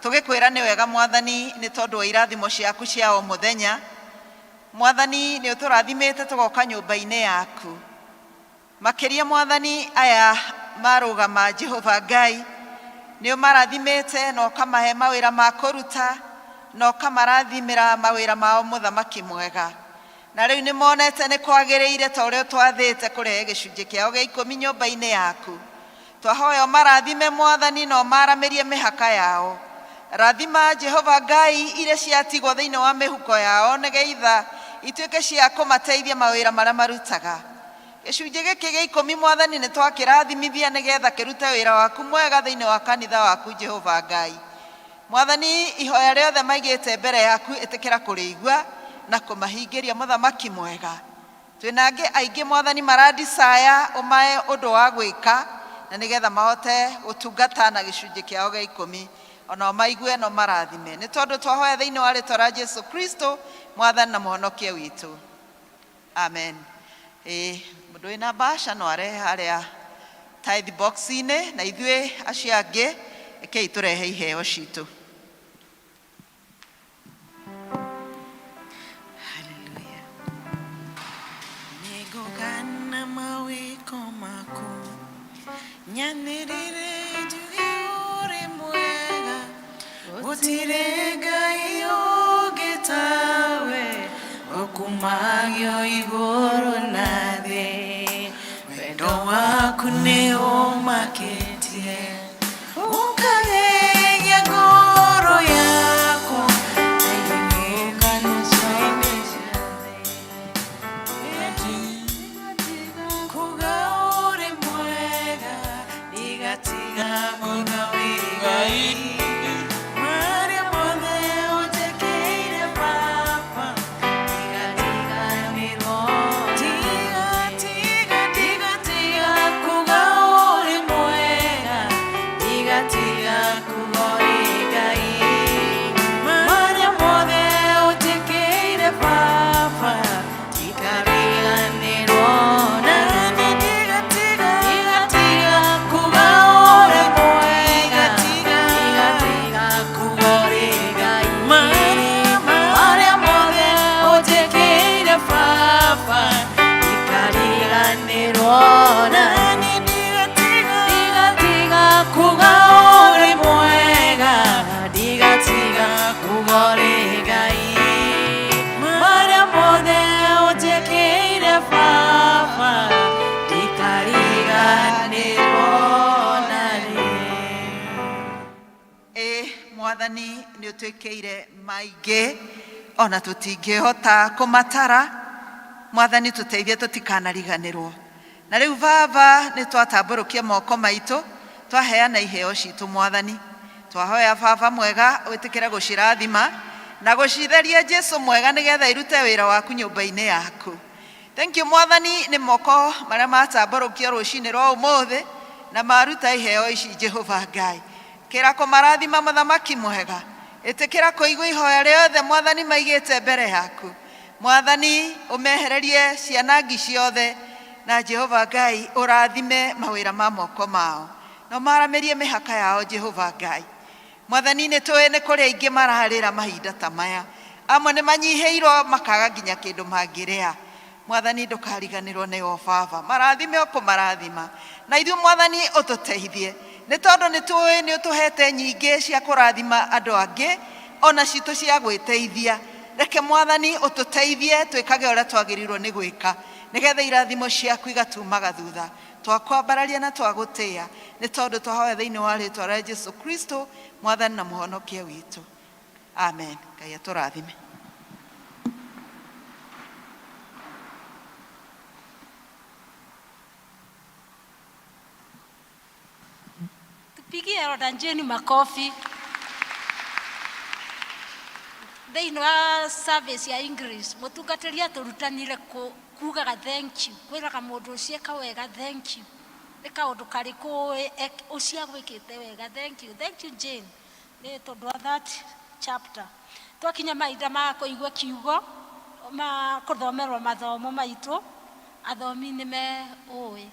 tũgĩkwĩra nĩ wega Mwathani nĩ tondũ wa irathimo ciaku cia o mũthenya. Mwathani nĩ ũtũrathimĩte tũgoka nyũmba-inĩ yaku. Makĩria Mwathani aya marũgama Jehova Ngai, nĩ ũmarathimĩte na ũkamahe mawĩra ma kũruta na ũkamarathimĩra mawĩra mao mũthamaki mwega. Na rĩu nĩ monete nĩ kwagĩrĩire ta ũrĩa twathĩte kũrehe gĩcunjĩ kĩao gĩa 10 nyũmba-inĩ yaku. Twahoya ũmarathime Mwathani na ũmaramĩrie mĩhaka yao. Rathima Jehova Ngai iria ciatigwo thĩinĩ wa mĩhuko yao nĩgeitha ituĩke cia kũmateithia mawĩra marĩa marutaga. Gĩcunjĩ gĩkĩ gĩa 10 Mwathani nĩ twakĩrathimithia nĩgetha kĩrute wĩra waku mwega thĩinĩ wa kanitha waku Jehova Ngai. Mwathani ihoya rĩothe maigĩte mbere yaku ĩtĩkĩra kũrĩigua na kũmahingĩria mũthamaki mwega. Twĩna angĩ aingĩ Mwathani maradicaya ũmahe ũndũ wa gwĩka na nĩgetha mahote gũtungata na gĩcunjĩ kĩao gĩa 10, ona maigue no marathime. Nĩ tondũ twahoya thĩinĩ wa rĩtwa rĩa Jesu Kristo Mwathani na mũhonokia witũ. Amen. Mũndũ wĩna bahasha no arehe harĩa tithe box-inĩ, na ithuĩ acio angĩ rekei tũrehe iheo citũ. Nyanirire njuge uri mwega, gutire Ngai ũngĩ tawe, ũkumagio igũrũ na thĩ. Wendo waku nĩ ũmakĩtie, ũkagegia ngoro yakwa. Mwathani nĩ ũtwĩkĩire maingĩ ona tũtingĩhota kũmatara. Mwathani tũteithie tũtikanariganĩrwo. Na rĩu Baba nĩ twatambũrũkia moko maitũ twaheana iheo citũ Mwathani. Twahoya Baba mwega wĩtĩkĩre gũcirathima na gũcitheria Jesu mwega nĩgetha irute wĩra waku nyũmba-inĩ yaku. Thank you Mwathani nĩ moko marĩa matambũrũkio rũcinĩ rwa ũmũthĩ na maruta iheo ici Jehova Ngai. Kĩra kũmarathima mũthamaki mwega. Ĩtĩkĩra kũigua ihoya rĩothe Mwathani maigĩte mbere yaku. Mwathani ũmehererie cianangi ciothe na Jehova Ngai ũrathime mawĩra ma moko mao. Na maramĩrie mĩhaka yao Jehova Ngai. Mwathani nĩ tũĩ nĩ kũrĩ aingĩ mararĩra mahinda ta maya. Amwe nĩ manyihĩirwo makaga nginya kĩndũ mangĩrĩa. Mwathani ndũkariganĩrwo nĩo Baba. Marathime ũkũmarathima. Na ithuĩ Mwathani ũtũteithie. Nĩ tondũ nĩ tũĩ nĩ ũtũhete nyingĩ cia kũrathima andũ angĩ, ona citũ cia gwĩteithia. Reke Mwathani ũtũteithie twĩkage ũrĩa twagĩrĩirwo nĩ gwĩka, nĩgetha irathimo ciaku igatumaga thutha. Twakwambararia na twagũtĩĩa, nĩ tondũ twahoya thĩinĩ wa rĩĩtwa rĩa Jesũ Kristo, Mwathani na mũhonokia witũ. Amen. Ngai atũrathime. Tupigie Elder Jane makofi. Thĩinĩ wa service ya English, mũtungatĩri atũrutanire kugaga thank you. Kwĩraga mũndũ ũcio eka wega thank you. Nĩ kaũndũ karĩkũ ũcio gwĩkĩte wega thank you. Thank you Jane. Nĩ tondũ wa that chapter. Twakinya mahinda ma kũigua kiugo ma kũthomerwo mathomo maitũ, athomi nĩ meũĩ.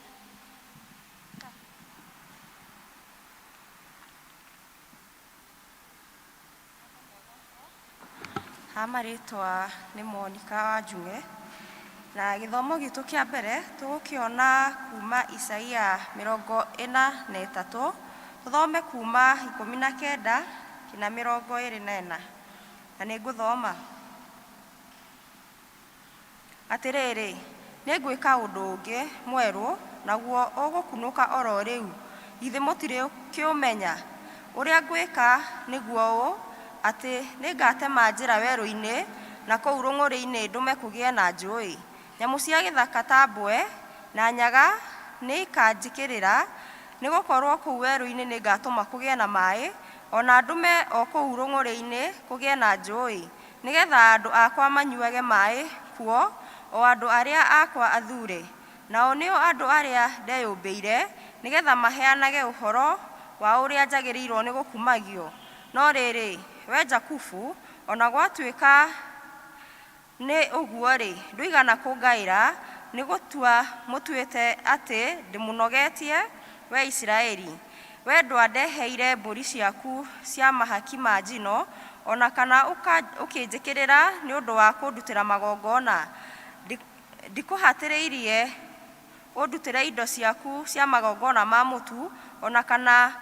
Amaritwa nĩ Monica wa Njung'e, na gĩthomo gitũ kĩa mbere tũgũkĩona kuma Isaia 43, tũthome kuma 19 nginya 24, na nĩ ngũthoma. Atĩrĩrĩ, nĩ ngwĩka ũndũ ũngĩ mwerũ, naguo ũgũkunũka oro rĩu, githĩ mũtirĩ kĩũmenya? Ũrĩa ngwĩka nĩguo ũũ, atĩ nĩngatema njĩra werũ-inĩ na kũu rũng'ũrĩ-inĩ ndũme kũgĩe na njũĩ. Nyamũ cia gĩthaka ta mbwe na nyaga nĩ ikanjĩkĩrĩra, nĩgũkorwo kũu werũ-inĩ nĩngatũma kũgĩe na maĩ, ona ndũme o kũu rũng'ũrĩ-inĩ kũgĩe na njũĩ, nĩgetha andũ akwa manyuage maĩ kuo, o andũ arĩa akwa athure. Nao nĩo andũ arĩa ndeyũmbĩire, nĩgetha maheanage ũhoro wa ũrĩa njagĩrĩirwo nĩ gũkumagio. No rĩrĩ, we Jakubu, ona gwatuĩka nĩ ũguo-rĩ, ndũigana kũngaĩra, nĩ gũtua mũtuĩte atĩ ndĩmũnogetie, we Isiraeli. We ndwandeheire mbũri ciaku cia mahaki ma njino, ona kana ũkĩnjĩkĩrĩra nĩ ũndũ wa kũndutĩra magongona. Ndikũhatĩrĩirie ũndutĩre indo ciaku cia magongona ma mũtu, ona kana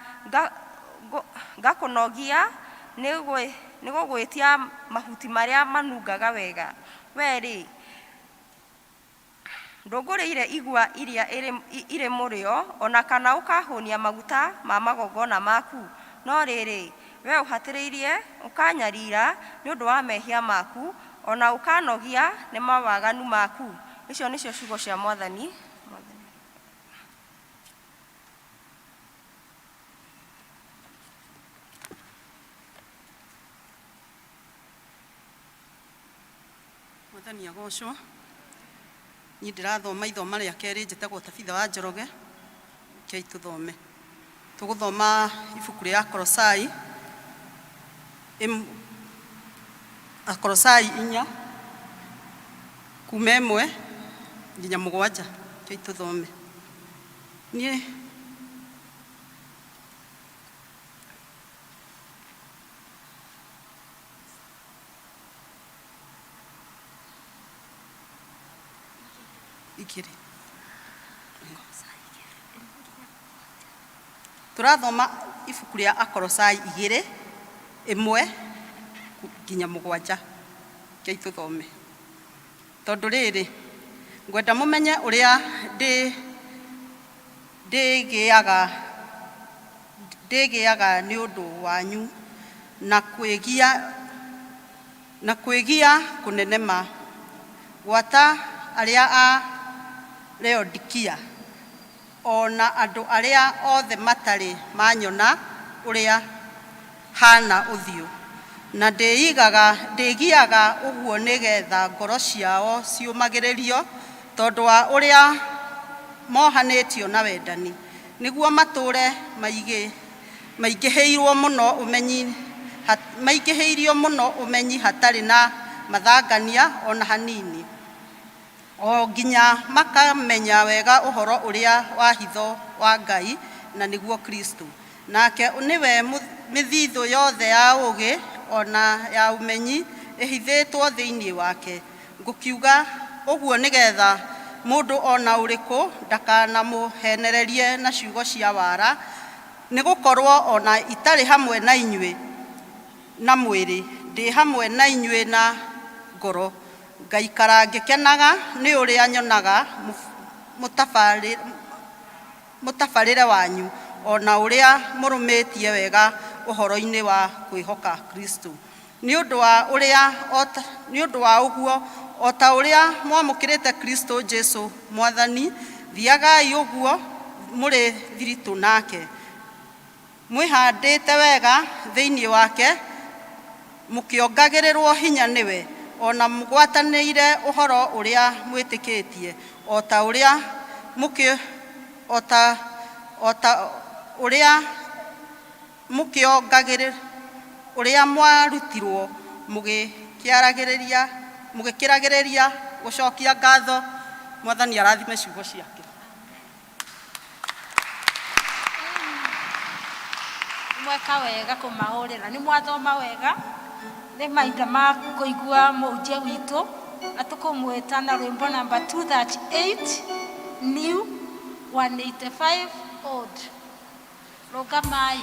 ngakũnogia nĩ gũgwĩtia mahuti marĩa manungaga wega. We-rĩ, ndũngũrĩire igwa iria irĩ mũrĩo, ona kana ũkahũnia maguta ma magongona maku. No rĩrĩ, we ũhatĩrĩirie, ũkanyarira nĩ ũndũ wa mehia maku, ona ũkanogia nĩ mawaganu maku. Icio nĩcio ciugo cia Mwathani. Mwathani agocwo. Niĩ ndĩrathoma ithoma rĩa kerĩ, njĩtagwo Tabitha wa Njoroge. Kei tũthome. Tũgũthoma ibuku rĩa Akolosai 4 kuma 1 nginya 7. Kei tũthome. Niĩ tũrathoma ibuku rĩa Akolosai 2:1 nginya 7. Kei tũthome. Tondũ rĩrĩ, ngwenda mũmenye ũrĩa ndĩgĩaga nĩ ũndũ wanyu na kwĩgia kũnenema, gwata arĩa a Laodikia, ona andũ arĩa othe matarĩ manyona ũrĩa hana ũthiũ. Na ndĩgiaga ũguo nĩgetha ngoro ciao ciũmagĩrĩrio tondũ wa ũrĩa mohanĩtio na wendani. niguo mature maingĩhĩirwo mũno ũmenyi hatarĩ na mathangania ona hanini, o nginya makamenya wega ũhoro ũrĩa wa hitho wa Ngai na nĩguo Kristo. Nake nĩwe mĩthithũ yothe ya ũgĩ ona ya ũmenyi ĩhithĩtwo thĩinĩ wake. Ngũkiuga ũguo nĩgetha mũndũ ona ũrĩkũ ndakanamũhenererie na ciugo cia wara, nĩgũkorwo ona itarĩ hamwe na inyuĩ na mwĩrĩ, ndĩ hamwe na inyuĩ na ngoro, ngaikara ngĩkenaga nĩ ũrĩa nyonaga mũtabarĩre wanyu ona ũrĩa mũrũmĩtie wega ũhoro-inĩ wa kwĩhoka Kristo. Nĩ ũndũ wa ũguo, o ta ũrĩa mwamũkĩrĩte Kristo Jesũ Mwathani, thiagai ũguo mũrĩ thiritũ nake, mwĩhandĩte wega thĩinĩ wake, mũkĩongagĩrĩrwo hinya nĩwe, ona mũgwatanĩire ũhoro ũrĩa mwĩtĩkĩtie, o ta ũrĩa ũrĩa mwarutirwo mũgĩkĩragĩrĩria gũcokia ngatho. Mwathani arathime ciugo ciake. Mweka wega kũmahũrĩra, nĩ mwathoma wega, nĩ mahinda ma kũigua mũhunjia witũ, na tũkũmwĩta na rwĩmbo namba 238 new 185 old. Rũgamai.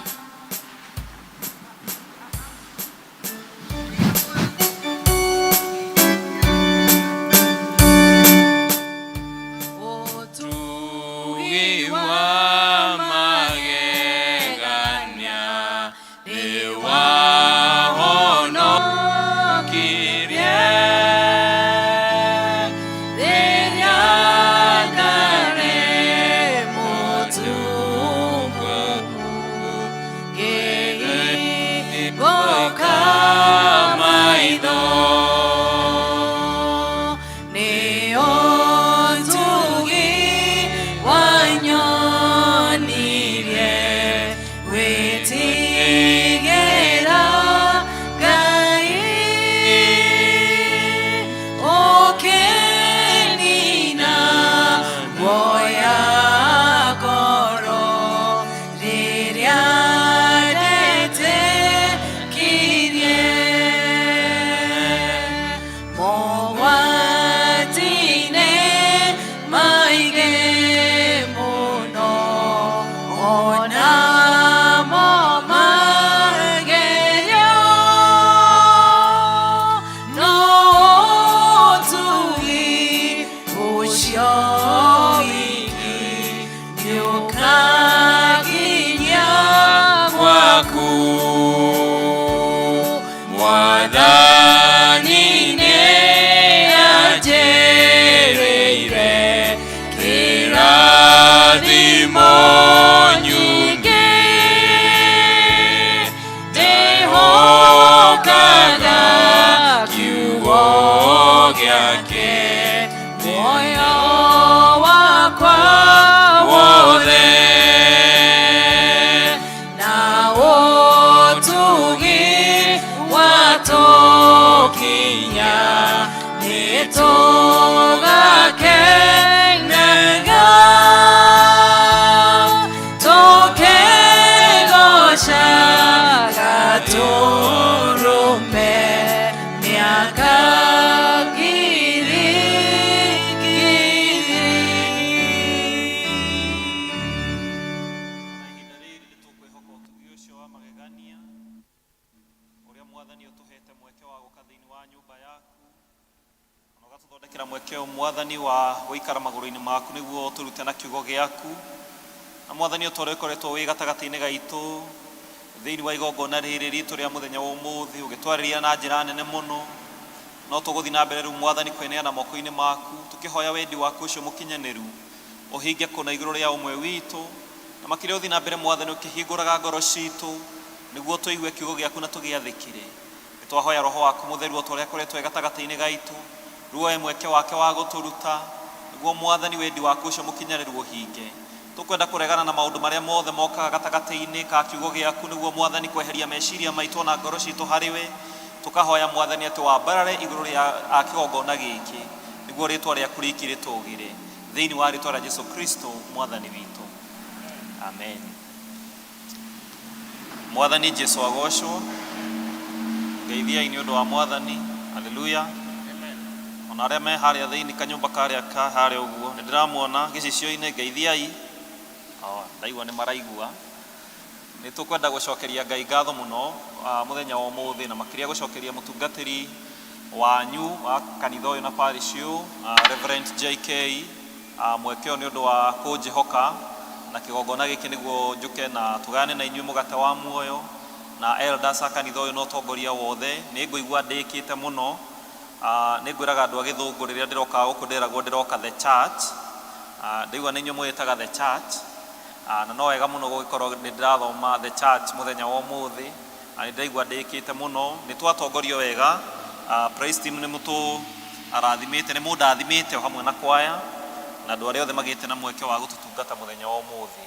Mwathani wa gũikara magũrũ-inĩ maku nĩguo tũrute na kiugo gĩaku. Na Mwathani ũtũũre ũkoretwo wĩ gatagatĩ-inĩ gaitũ thĩinĩ wa igongona rĩrĩ ritũ rĩa mũthenya wa ũmũthĩ, ũgĩtwarĩria na njĩra nene mũno. No tũgũthiĩ na mbere rĩu Mwathani kweneana moko-inĩ maku, tũkĩhoya wendi waku ũcio mũkinyanĩru ũhinge kũna igũrũ rĩa ũmwe witũ, na makĩria ũthiĩ na mbere Mwathani ũkĩhingũraga ngoro citũ nĩguo tũigue kiugo gĩaku na tũgĩathĩkĩre. Nĩtwahoya Roho waku mũtheru o ta ũrĩa akoretwo gatagatĩ-inĩ gaitũ, ruoe mweke wake wa gũtũruta nĩguo Mwathani wendi waku ũcio mũkinyanĩru ũhinge. tukwenda kuregana na maundu maria mothe mokaga gatagati-ini ka kiugo giaku niguo Mwathani kweheria meciria maitũ na ngoro citũ hariwe. Tukahoya Mwathani ati wambarare iguru ria kigongona giki niguo ritwa riaku riki ritũgire thiini wa ritwa ria Jesu Kristo Mwathani witũ. Amen. Mwathani Jesu agocwo. Ngeithia ini undu wa Mwathani. Haleluya. Ona aria me haria thiini kanyumba karia ka haria uguo ndiramuona gicicio-ini ngeithiai. Ndaigua ni maraigua. Ni tukwenda gucokeria Ngai ngatho muno muthenya wa umuthi na makiria gucokeria mutungatiri wanyu wa kanitha uyu na parish uyu Reverend JK mwekeo ni undu wa kunjihoka na kigongona giki niguo njuke na tugane na inyuĩ mugate wa muoyo na elders a kanitha uyu no tongoria wothe. Ni nguigua ndikite muno. Ni ngwiraga andu agithungu riria ndiroka guku ndiragwo ndiroka the church. Ndaigua ni inyuĩ mwitaga the church. Na no wega muno gugikorwo ndirathoma the church muthenya wa umuthi. Ni ndaigua ndikite muno. Ni twatongorio wega. Praise team ni mutu arathimite ni mundathimite hamwe na kwaya na andu aria othe magite na mweke wa gututungata muthenya wa umuthi.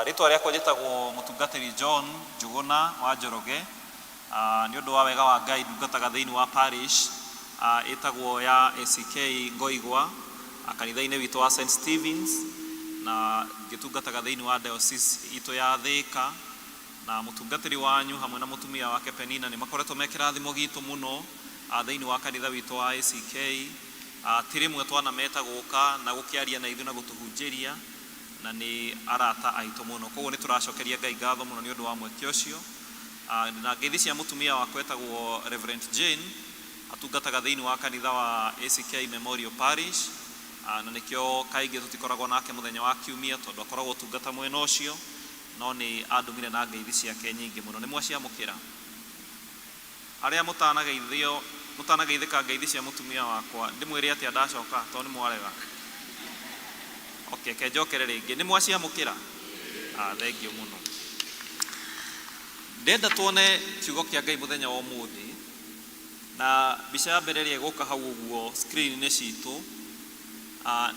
Ritwa riakwa njitagwo mutungatiri John Njuguna wa Njoroge. Ni undu wa wega wa Ngai ndungataga thiini wa parish itagwo ya P.C.E.A Ngoigwa kanitha-ini witu wa St Stevens na ngitungataga thiini wa diocese itu ya Thika. Na mutungatiri wanyu hamwe na mutumia wake Penina ni makoretwo mekirathimo gitu muno thiini wa kanitha witu wa P.C.E.A. Tirimwe twana meta guka na gukiaria na ithu na gutuhunjiria na ni arata aitu muno. Koguo ni turacokeria Ngai ngatho muno ni undu wa mweke ucio. Na ngeithi cia mutumia wakwa etagwo Reverend Jane atungataga thiini wa kanitha wa P.C.E.A Memorial Parish. Na nikio kaingi tutikoragwo nake muthenya wa kiumia tondu akoragwo tungata mwena ucio no ni andumire na ngeithi ciake nyingi muno. Ni mwaciamukira aria mutanageithika ngeithi cia mutumia wakwa ndimwire ati ndacoka to ni mwarega. Okay, kenjokere ringi ni mwaciamukira. Thank you muno. Ndenda tuone kiugo kia Ngai muthenya wa umuthi na mbica ya mbere ria guka hau uguo screen-ini citu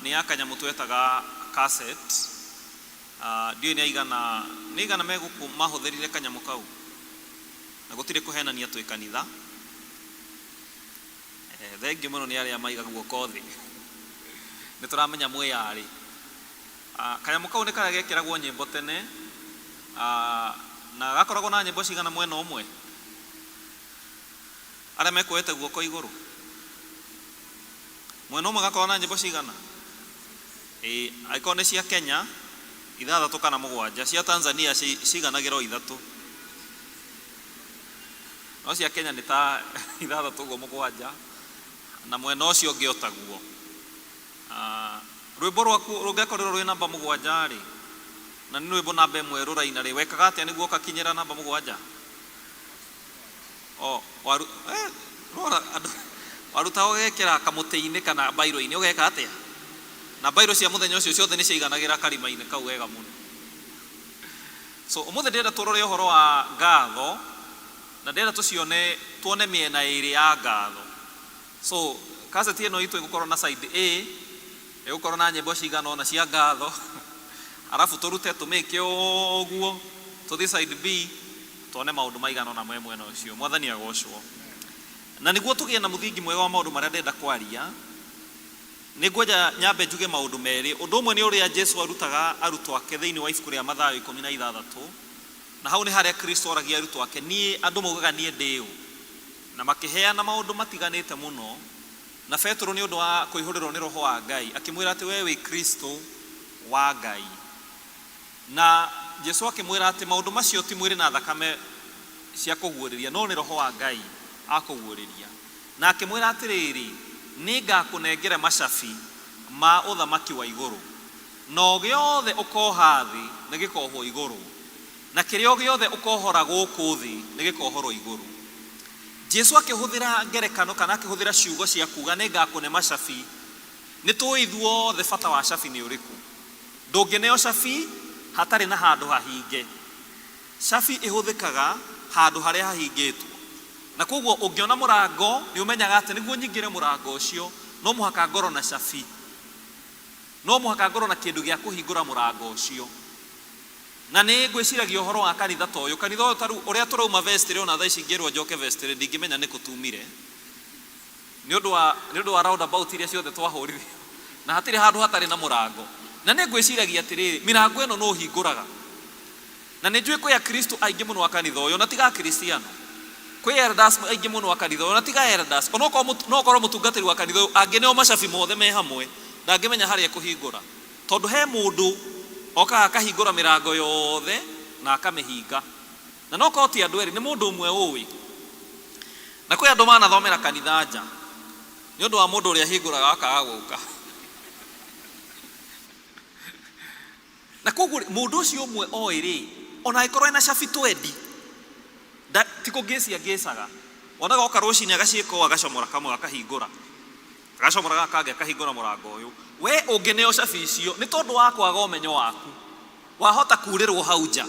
ni ya kanyamu twetaga cassette. Ndio ni igana meguku mahuthirire kanyamu kau na gutire kuhenania twi kanitha. Thengi muno ni aria maiga guoko thi ni turamenya mwiyari. Kanyamu kau ni karia gekiragwo nyimbo tene na gakoragwo na nyimbo cigana mwena umwe aria mekuete guoko iguru. Mwena umwe gakoragwo na nyimbo cigana aikorwo ni cia Kenya 6 kana 7, cia Tanzania ciganagirwo 3, no cia Kenya ni ta 6 guo 7 na mwena ucio ungi otaguo. Rwimbo rwaku rungekorwo rwi namba 7 ri na ni rwimbo namba 1 ruraina ri wekaga atia niguo kakinyira namba 7? Warutaho gekira kamuti-ini kana bairo-ini ugeka atia? Na bairo cia muthenya ucio ciothe ni ciiganagira karima-ini kau wega muno. So umuthi ndenda turore uhoro wa ngatho na ndenda tuone miena iri ya ngatho. So cassette ino itu igukorwo na side A igukorwo na nyimbo cigana ona cia ngatho arafu turute tumike uguo tuthi side B tuone maundu maigana ona mwena ucio. Mwathani agocwo. Na niguo tugie na muthingi mwega wa maundu maria ndenda kwaria ningweja nyambe njuge maundu meri. Undu umwe ni uria Jesu arutaga arutwo ake thiini wa ibuku ria Mathayo 16 na hau ni haria Kristo aragia arutwo ake nie andu maugaga nie ndiu na makiheana maundu matiganite muno. Na Petro ni undu wa kuihurirwo ni roho wa Ngai akimwira ati wewe Kristo wa Ngai. Na Jesu akimwira ati maundu macio ti mwiri na thakame cia kuguuriria no ni roho wa Ngai akuguuriria. Na akimwira ati riri ningakunengera macabi ma uthamaki wa iguru no giothe ukoha thi nigikohwo iguru na kirio giothe ukohora guku thi nigikohorwo iguru. Jesu akihuthira ngerekano kana akihuthira ciugo cia kuga ningakune macabi ni tuithuo the bata wa cabi ni uriku. Ndungineo cabi hatari na handu hahinge. Cabi ihuthikaga handu haria hahingitwo na koguo ungiona murango ni umenyaga ati niguo nyingire murango ucio no muhaka ngoro na cabi. no muhaka ngorwo na kindu gya kuhingura murango ucio. Na nĩ ngwĩciragia ũhoro wa kanitha ta ũyũ. Kanitha ũyũ taru ũrĩa tũrauma vestire ona thaa ici ngĩrwo njoke vestire ndingĩmenya nĩ kũtumire. Nĩ ũndũ wa roundabout iria ciothe twahũrire. Na hatirĩ handũ hatarĩ na mũrango. Na nĩ ngwĩciragia atĩrĩrĩ, mĩrango ĩno no hingũraga. Na nĩ njũĩ kwĩ akristo aingĩ mũno wa kanitha ũyũ na tiga akristiano. Kwĩ elders aingĩ mũno wa kanitha ũyũ na tiga elders. No korwo mũtungatĩri wa kanitha ũyũ angĩ nĩo macabi mothe me hamwe ndangĩmenya harĩa ekũhingũra. Tondũ he mũndũ okaga akahingũra mĩrango yothe na akamĩhinga. Na no korwo ti andũ erĩ nĩ mũndũ ũmwe ũĩ. Na kwĩ andũ manathomera kanitha nja nĩ ũndũ wa mũndũ ũrĩa hingũraga akaga gũka. Na koguo mũndũ ũcio ũmwe oĩ-rĩ, ona angĩkorwo ena cabi 20 ti kũngĩcia ngĩcaga. Wonaga oka rũcinĩ agaciĩka ũũ agacomora kamwe akahingũra. Agacomora gakangĩ akahingũra mũrango ũyũ. We ũngĩneo cabi icio nĩ tondũ wa kwaga ũmenyo waku. Wahota kurĩrwo hau nja.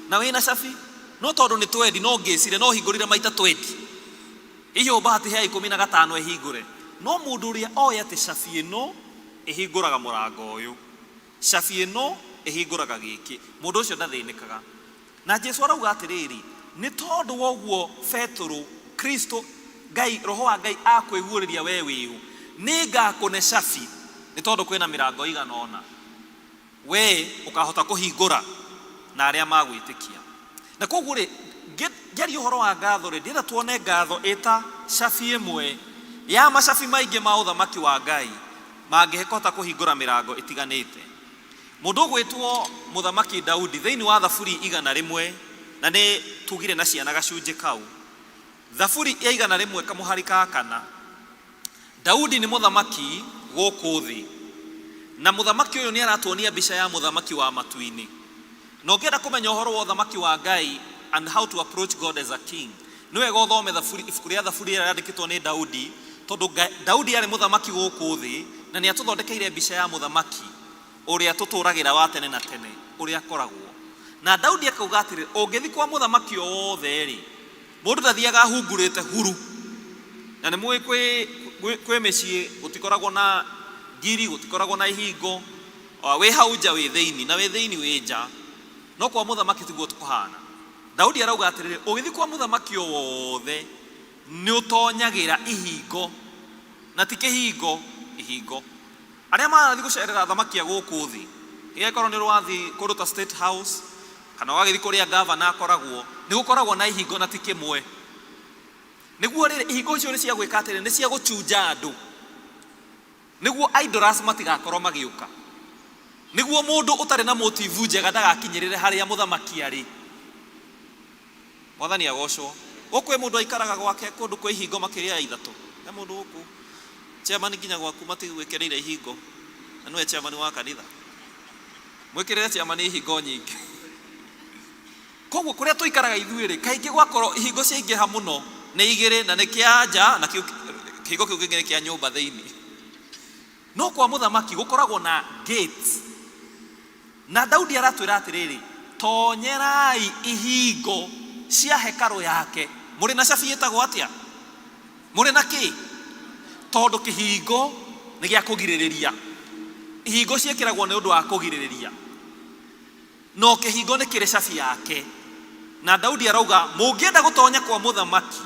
Na wĩna cabi no tondũ nĩ 20 no ngĩcire no hingũrire maita 20. Iyo bahati he 15 ehingũre. No mũndũ ũrĩa oĩ atĩ cabi ĩno ĩhingũraga mũrango ũyũ. Cabi ĩno ĩhingũraga gĩkĩ. Mũndũ ũcio ndathĩnĩkaga. Na Jesũ arauga atĩrĩrĩ, nĩ tondũ wa ũguo Petro, Kristo, Ngai, roho wa Ngai akwĩguũrĩria we wĩũ. Nĩ ngakũne cabi nĩ tondũ kwĩna mĩrango igana ũna. We ũkahota kũhingũra na arĩa magwĩtĩkia. Na koguo rĩ, ngeria ũhoro wa ngatho rĩ, ndĩrenda tuone ngatho ĩta cabi ĩmwe ya macabi maingĩ ma ũthamaki wa Ngai mangĩhota kũhingũra mĩrango ĩtiganĩte. Mũndũ ũgwĩtwo mũthamaki Daudi thĩinĩ wa Thaburi 100 na nĩ tugire na ciana gacunjĩ kau. Thaburi ya 100 kamũhari ka 4. Daudi nĩ mũthamaki gũkũ thĩ. Na mũthamaki ũyũ nĩ aratuonia mbica ya mũthamaki wa matu-inĩ. Na ũngĩenda kũmenya ũhoro wa ũthamaki wa Ngai and how to approach God as a king, nĩ wega ũthome ibuku rĩa Thaburi ĩrĩa yandĩkĩtwo nĩ Daudi, tondũ Daudi arĩ mũthamaki gũkũ thĩ na nĩ atũthondekeire mbica ya mũthamaki ũrĩa tũtũragĩra wa tene na tene ũrĩa akoragwo. Na Daudi akauga atĩrĩ, ũngĩthi kwa mũthamaki o wothe rĩ, mũndũ ndathiaga ahungurĩte huru. Na nĩ mũĩ kwĩ mĩciĩ gũtikoragwo na ngiri, gũtikoragwo na ihingo, wĩ hau nja wĩ thĩinĩ na wĩ thĩinĩ wĩ nja. No kwa mũthamaki tiguo tũkũhana. Daudi arauga atĩrĩrĩ, ũgĩthi kwa mũthamaki o wothe nĩ ũtonyagĩra ihingo na ti kĩhingo, ihingo. Arĩa marathiĩ gũcerera thamaki a gũkũ thĩ, ĩgĩkorwo nĩ rwathiĩ kũndũ ta State House kana wagĩthi kũrĩa governor akoragwo, nĩ gũkoragwo na ihingo na ti kĩmwe. Nĩguo rĩrĩ ihingo icio nĩ cia gwĩka atĩrĩ, nĩ cia gũchunja andũ. Nĩguo idols matigakorwo magĩũka. Nĩguo mũndũ ũtarĩ na motive njega ndagakinyĩrĩre harĩa mũthamaki arĩ. Mwathani agocwo. Gũkũ mũndũ aikaraga gwake kũndũ kwa ihingo makĩria ya 3. Nĩ mũndũ gũkũ chairman nginya gwaku matigwĩkĩrĩire ihingo. Na nĩwe chairman wa kanitha. Mwĩkĩrĩre chairman ihingo nyingĩ. Koguo kũrĩa tũikaraga ithuĩ-rĩ, kaingĩ gwakorwo ihingo ciaingĩha mũno nĩ 2 na nĩ kĩa nja na kĩhingo kĩu kĩngĩ nĩ kĩa nyũmba thĩinĩ. No kwa mũthamaki gũkoragwo na gates. Na Daudi aratwĩra atĩrĩrĩ, tonyerai ihingo cia hekarũ yake. Mũrĩ na cabi ĩtagwo atĩa? Mũrĩ na kĩ? Tondũ kĩhingo nĩ gĩa kũgirĩrĩria. Ihingo ciĩkĩragwo nĩ ũndũ wa kũgirĩrĩria. No kĩhingo nĩ kĩrĩ cabi yake. Na Daudi arauga, mũngĩenda gũtonya kwa mũthamaki,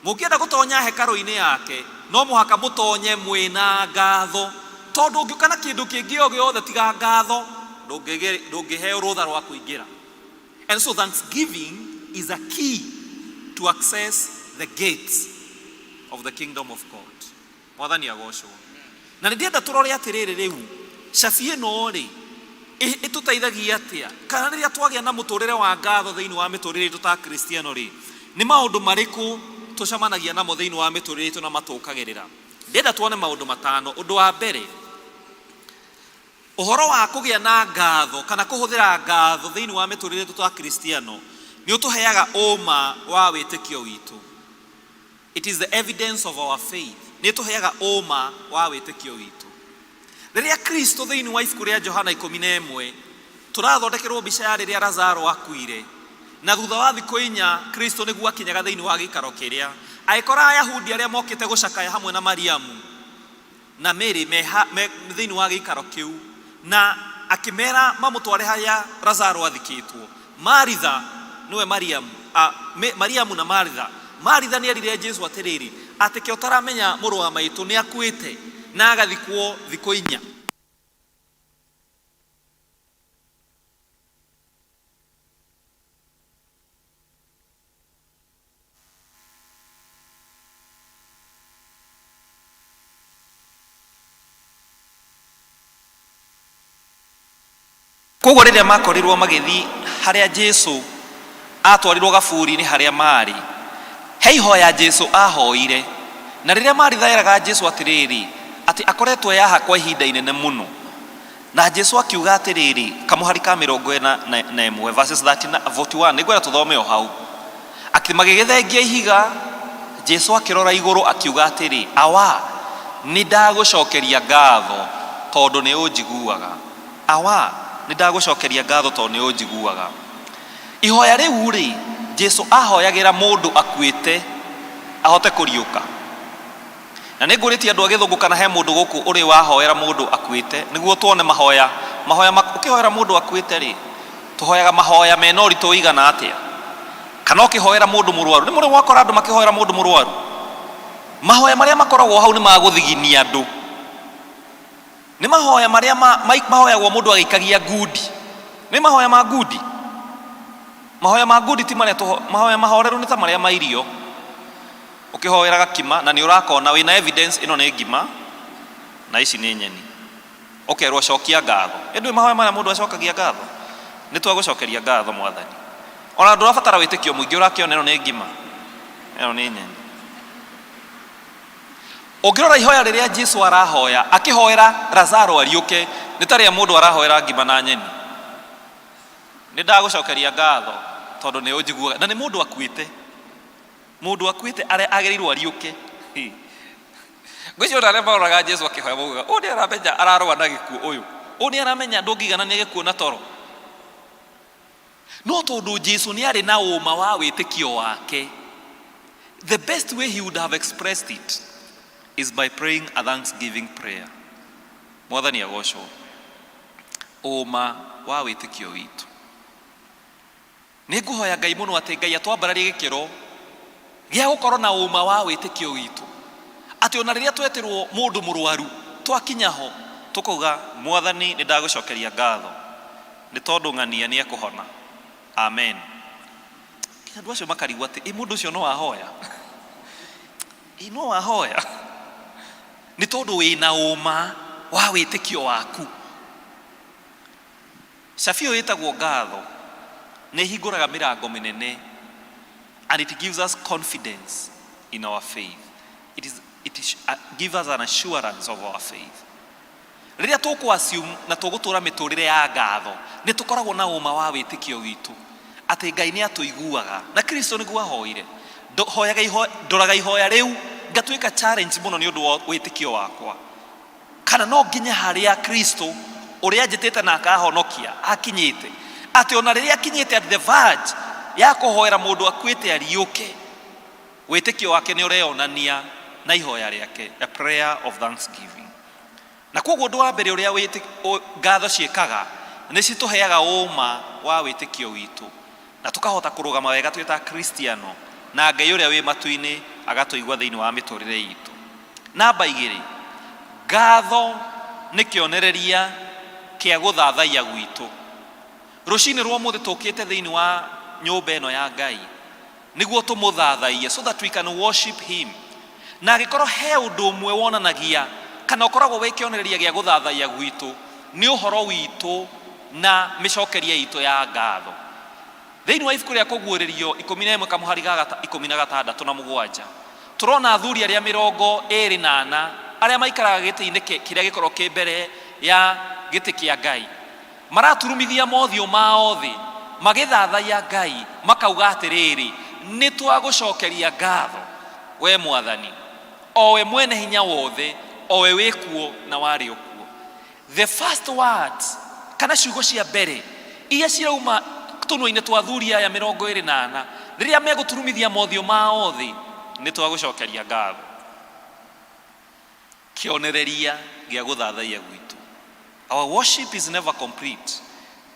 mũngĩenda gũtonya hekarũ-inĩ yake, no mũhaka mũtonye mwĩna ngatho. Tondũ ũngĩũka na kĩndũ kĩngĩ o gĩothe tiga ngatho, ndũngĩheo rũtha rwa kũingĩra. And so thanksgiving is a key to access the gates of the kingdom of God. Mwathani agocwo. Na nĩndĩrenda tũrore atĩrĩrĩ rĩu, cabi ĩno-rĩ ĩtũteithagia atĩa? Kana rĩrĩa twagĩa na mũtũrĩre wa ngatho thĩinĩ wa mĩtũrĩre itũ ta Kristiano-rĩ, nĩ maũndũ marĩkũ tũcemanagia namo thĩinĩ wa mĩtũrĩre itũ na matũkagĩrĩra? Ndĩrenda tuone maũndũ 5. Ũndũ wa mbere, ũhoro wa kũgĩa na ngatho kana kũhũthĩra ngatho thĩinĩ wa mĩtũrĩre itũ ta Kristiano nĩ ũtũheaga ũma wa wĩtĩkio witũ. It is the evidence of our faith. Nĩ tũheaga ũma wa wĩtĩkio witũ. Rĩrĩa Kristo thĩinĩ wa ibuku rĩa Johana 11 tũrathondekerwo mbica ya rĩrĩa Lazaro akuire, na thutha wa thikũ 4 Kristo nĩguo akinyaga thĩinĩ wa gĩikaro kĩrĩa, agĩkora Ayahudi arĩa mokĩte gũcakaya hamwe na Mariamu na Mary me thiini wa gikaro kiu na akimera mamutware haria Lazaro athikitwo. Maritha niwe Mariamu na Maritha ni erire Jesu atiriri ati ke utaramenya muru wa maitu ni akuite na agathikwo thikũ 4. Koguo riria makorirwo magithi haria Jesu atwarirwo gaburi-ini haria mari, he ihoya Jesu ahoire, na riria Maritha eraga Jesu atiriri ati akoretwo yaha kwa ihinda inene muno, na Jesu akiuga atiriri kamuhari ka 41 verses 41 nigwera tuthome o hau ati magigithengia ihiga Jesu akirora iguru akiuga atiri awa ni ndagucokeria ngatho tondu ni unjiguaga, awa ni ndagucokeria ngatho tondu ni unjiguaga. Ihoya riu ri Jesu ahoyagira mundu akuite ahote kuriuka, na ninguritie andu agithungu kana he mundu guku uri wahoera mundu akuite niguo tuone mahoya ukihoera mundu akuite ri tuhoyaga mahoya mena uritu igana atia, kana ukihoera mundu murwaru ni muri wakora andu makihoera mundu murwaru, mahoya maria makoragwo hau ni maguthiginia andu, ni mahoya maria mahoyagwo mundu agikagia ngudi, ni mahoya ma ngudi. Mahoya ma ngudi ti maria mahoya mahoreru ni ta maria ma irio, ukihoera gakima na ni urakona wina evidence ino ni ngima na ici ni nyeni, ukerwo cokia ngatho. Endu mahoya maria mundu acokagia ngatho ni twagucokeria ngatho Mwathani, ona ndu rabatara witikio muingi urakiona ino ni ngima ino ni nyeni. Ungirora ihoya riria Jesu arahoya akihoera Lazaro ariuke ni taria mundu arahoera ngima na nyeni, ni ndagucokeria ngatho tondu ni unjiguaga, na ni mundu akuite, mundu akuite agerirwo ariuke. Ngwicio aria maroraga Jesu akihoya mauga uni aramenya ararwa na gikuo uyu, uni aramenya ndungigana ni gikuo na toro. No tondu Jesu ni ari na uma wa witikio wake, the best way he would have expressed it is by praying a thanksgiving prayer. Mwathani agocwo. Uma wa witikio witu ni nguhoya Ngai muno ati Ngai atwambararie gikiro gia gukorwo na uma wa witikio witu, ati ona riria twetirwo mundu murwaru twakinya ho tukuga Mwathani ni ndagucokeria ngatho ni tondu ng'ania ni ekuhona. Amen. Andu acio makarigwo ati mundu ucio no ahoya no ahoya ni tondu wina uma wa witikio waku. Safio yetagwo ngatho ne hinguraga mirango minene, and it gives us confidence in our faith. It gives us an assurance of our faith. Riria tuku assume na tugutura miturire ya ngatho ni tukoragwo na uma wa witikio witu ati Ngai ni atuiguaga, na Kristo niguo ahoire. Ndoraga ihoya riu ngatuika challenge muno ni undu wa witikio wakwa, kana no nginya haria Kristo uria njitite na akahonokia akinyite, ati ona riria akinyite at the verge ya kuhoera mundu akuite ariuke, witikio wake ni ureonania na ihoya riake, a prayer of thanksgiving. Na koguo ndu wa mbere uria ngatho ciekaga ni cituheaga uma wa witikio witu, na tukahota kurugama wega twita Kristiano, na Ngai uria wi matu-ini agatuigwa thiini wa miturire itu. Namba 2, ngatho ni kionereria kia guthathaia gwitu. Rucini rwa muthi tukite thiini wa nyumba ino ya Ngai niguo tumuthathaie so that we can worship him. Na gikorwo he undu umwe wonanagia kana ukoragwo wi kionereria gia guthathaia gwitu ni uhoro witu na micokeria itu ya ngatho. Thiini wa ibuku ria kuguuririo 11 kamuhari ga 16 na 7 turona athuri aria 24 aria maikaraga giti-ini kiria gikorwo ki mbere ya giti kia Ngai maraturumithia mothio mao thi magithathaia Ngai makauga atiriri ni twagucokeria ngatho we Mwathani, o we mwene hinya wothe, o we wikuo na wari ukuo. The first words kana ciugo cia mbere iria cirauma tunua-ini twa athuri aya 24 riria meguturumithia mothio mao thi ni twagucokeria ngatho. kionereria gĩa gũthathaiya gwitũ. Our worship is never complete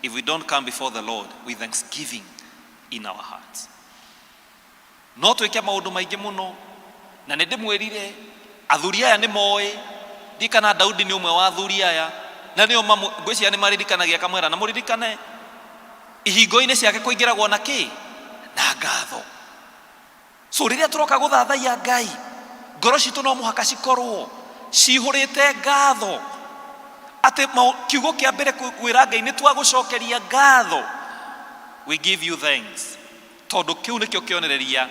if we don't come before the Lord with thanksgiving in our hearts. No twĩke maũndũ maingĩ mũno, na nĩ ndĩmwĩrire athuri aya nĩ moĩ, ndikana Daudi nĩ ũmwe wa athuri aya, na nĩo ngwĩciria nĩ maririkanagia kamwera, na mũririkane ihingo-inĩ ciake kũingĩragwo na kĩ? Na ngatho. So rĩrĩa tũroka gũthathaiya Ngai, ngoro citũ no mũhaka cikorwo cihũrĩte ngatho, atĩ kiugo kĩa mbere kwĩra Ngai nĩ twagũcokeria ngatho. We give you thanks, tondũ kĩu nĩkĩo kĩonereria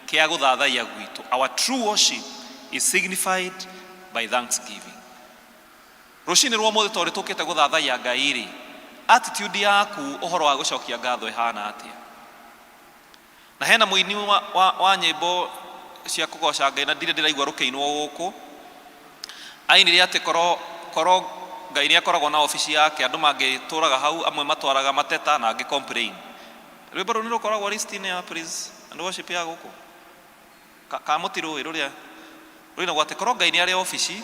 kĩa gũthathaiya gwitũ. Our true worship is signified by thanksgiving. Rũcinĩ rwa mũthĩ tondũ tũkĩte gũthathaiya Ngai rĩ, attitude yaku ũhoro wa gũcokia ngatho ĩhana atĩa? Na hena mũini wa nyĩmbo cia kũgoca Ngai, na ndirĩ ndĩraigua rũkĩinwo gũkũ, ainire atĩ korwo Ngai nĩ akoragwo na ofici yake, andũ mangĩtũraga hau, amwe matwaraga mateta na angĩ complain. Rwĩmbo rũu nĩ rũkoragwo list-inĩ ya praise and worship ya gũkũ ka mũtirũĩ rũrĩa rũinagwo atĩ korwo Ngai nĩ arĩ ofici,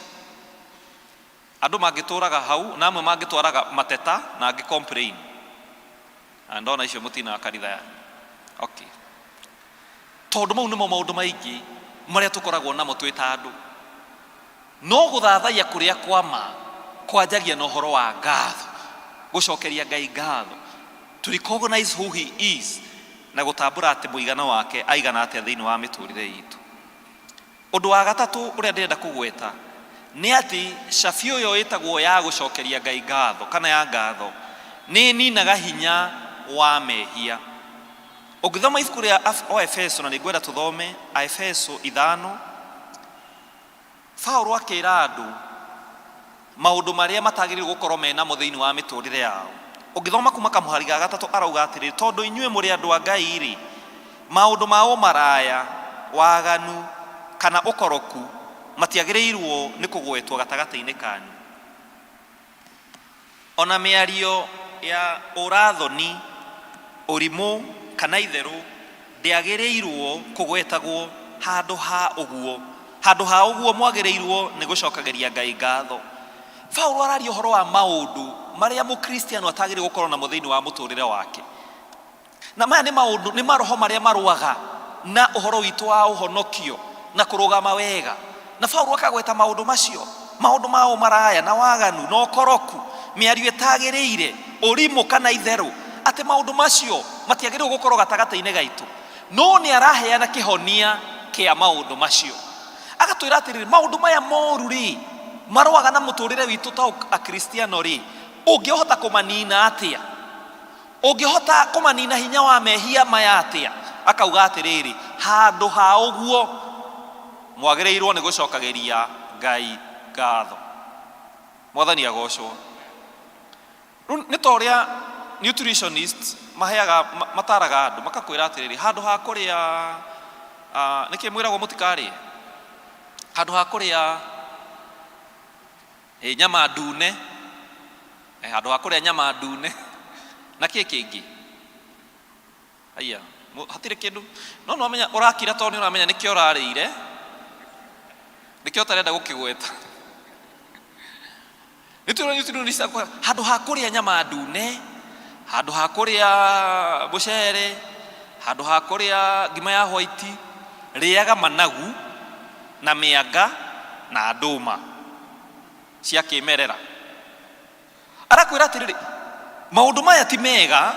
andũ mangĩtũraga hau na amwe mangĩtwaraga mateta na angĩ complain. Na ndona icio mũtinaga kanitha ya. Okay. Tondũ mau nĩmo maũndũ maingĩ marĩa tũkoragwo namo twĩ ta andũ. No gũthathaiya kũrĩa kwama kwanjagia na ũhoro wa ngatho, gũcokeria Ngai ngatho, to recognize who he is, na gũtambũra atĩ mũigana wake aigana atĩa thĩinĩ wa mĩtũrĩre itũ. Ũndũ wa gatatũ ũrĩa ndĩrenda kũgweta nĩ atĩ cabi ũyũ ĩtagwo ya gũcokeria Ngai ngatho kana ya ngatho nĩ ninaga hinya wa mehia. Ũngĩthoma ibuku rĩa Efeso, na nĩngwenda tũthome Efeso 5, Paulo akĩra andũ maũndũ marĩa matagĩrĩirwo gũkorwo menamo thĩinĩ wa mĩtũrĩre yao. Ũngĩthoma kuma kamũhari ga gatatũ arauga atĩrĩrĩ, tondũ inyuĩ mũrĩ andũ a Ngai rĩ, maũndũ ma ũmaraya, waganu kana ũkoroku matiagĩrĩirwo nĩ kũgwetwo gatagatĩ-inĩ kanyu. Ona mĩario ya ũrathoni, ũrimũ kana itherũ ndĩagĩrĩirwo kũgwetagwo handũ ha ũguo. Handũ ha ũguo mwagĩrĩirwo nĩ gũcokageria Ngai ngatho. Paulo araria ũhoro wa maũndũ marĩa mũkristiano atagĩrĩirwo gũkorwo namo thĩinĩ wa mũtũrĩre wake. Na maya nĩ maũndũ, nĩ maroho marĩa marũaga na ũhoro witũ wa ũhonokio na kũrũgama wega. Na Paulo akagweta maũndũ macio, maũndũ ma ũmaraya na waganu na ũkoroku, mĩario ĩtagĩrĩire, ũrimũ kana itherũ, atĩ maũndũ macio matiagĩrĩirwo gũkorwo gatagatĩ-inĩ gaitũ. No nĩ araheana kĩhonia kĩa maũndũ macio. Agatwĩra atĩrĩrĩ, maũndũ maya moru rĩ, marũaga na mũtũrĩre witũ ta akristiano rĩ, ũngĩhota kũmanina atĩa? Ũngĩhota kũmanina hinya wa mehia maya atĩa? Akauga atĩrĩrĩ, handũ ha ũguo mwagĩrĩirwo nĩ gũcokageria Ngai ngatho. Mwathani agocwo. Nĩ ta ũrĩa nutritionists mataraga andũ makakwĩra atĩrĩrĩ, handũ ha kũrĩa nĩkĩ mwĩragwo mũtikarĩe? Handũ ha kũrĩa nyama ndune, handũ ha kũrĩa nyama ndune na kĩ kĩngĩ? Aya, hatirĩ kĩndũ. No no menya ũrakira tondũ nĩ ũramenya nĩkĩo ũrarĩire, nĩkĩo ũtarenda gũkĩgweta. Nĩtũrona handũ ha kũrĩa nyama ndune, handũ ha kũrĩa mũcere, handũ ha kũrĩa ngima ya white, rĩaga managu na mĩanga na ndũma cia kĩmerera. Arakwĩra atĩrĩrĩ, maũndũ maya ti mega,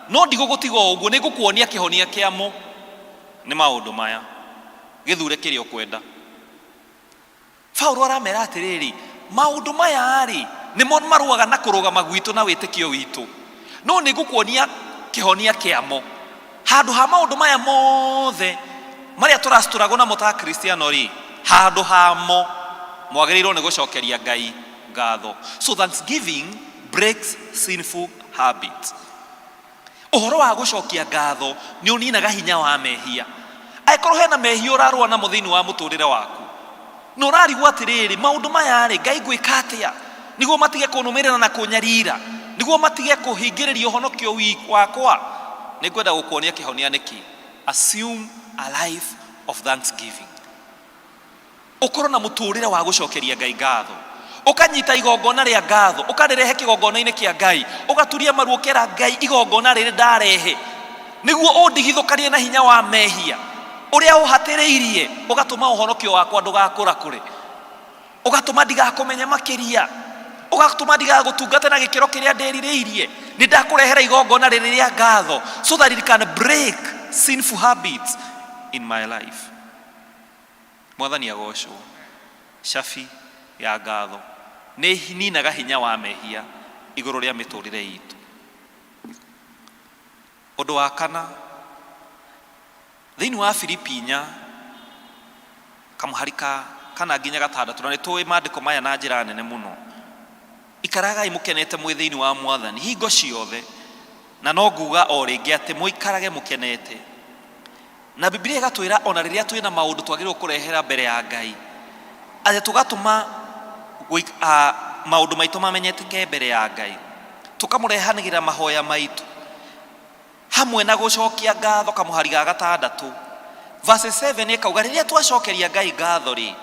no ndigũgũtiga ũguo, nĩ ngũkuonia kĩhonia kĩamo. Nĩ maũndũ maya, gĩthure kĩrĩa ũkwenda. Paulo aramera atĩrĩrĩ, maũndũ maya rĩ, nĩmo marũaga na kũrũgama gwitũ na wĩtĩkio witũ, no nĩ ngũkuonia kĩhonia kĩamo. Handũ ha maũndũ maya mothe marĩa tũracitũragwo namo ta kristiano rĩ, handũ hamo mwagĩrĩirwo nĩ gũcokeria Ngai ngatho. So thanksgiving breaks sinful habits. Ũhoro wa gũcokia ngatho nĩ ũninaga hinya wa mehia. Angĩkorwo hena mehia ũrarũa namo thĩinĩ wa mũtũrĩre waku, no ũrarigwo atĩrĩrĩ, maũndũ maya rĩ, Ngai ngwĩka atĩa nĩguo matige kũnũmĩrĩra na kũnyarira, nĩguo matige kũhingĩrĩria ũhonokio wakwa? Nĩ ngwenda gũkuonia kĩhonia nĩkĩ. Assume a life of thanksgiving. ukorwo na muturire wa gucokeria Ngai ngatho, ukanyita igongona ria ngatho ukarirehe kigongona-ini kia Ngai, ugaturia maru ukera Ngai igongona riri ndarehe niguo undigithukanie na hinya wa mehia uria uhatiriirie, ugatuma uhonokio wakwa ndugakura kure, ugatuma ndigakumenye makiria, ugatuma ndigagutungate na gikiro kiria ndiririirie. Ni ndakurehera igongona riri ria ngatho so that it can break sinful habits in my life. Mwathani agocwo. Shafi ya ngatho ni ninaga hinya wa mehia iguru ria miturire itu. Undu wa kana, thiini wa Filipi 4 kamuharika kana nginya gatandatu, na nitui maandiko maya na njira nene muno. Ikaragai mukenete mwi thiini wa Mwathani hingo ciothe, na no nguga o ringi ati muikarage mukenete. Na Biblia igatwira ona riria twina maundu twagirwo kurehera mbere ya Ngai, ati tugatuma maundu maitu mamenyeteke mbere ya Ngai, tukamurehanigira mahoya maitu hamwe na gucokia ngatho. Kamuhari ga gatandatu verse 7 ikauga riria twacokeria Ngai ngatho ri,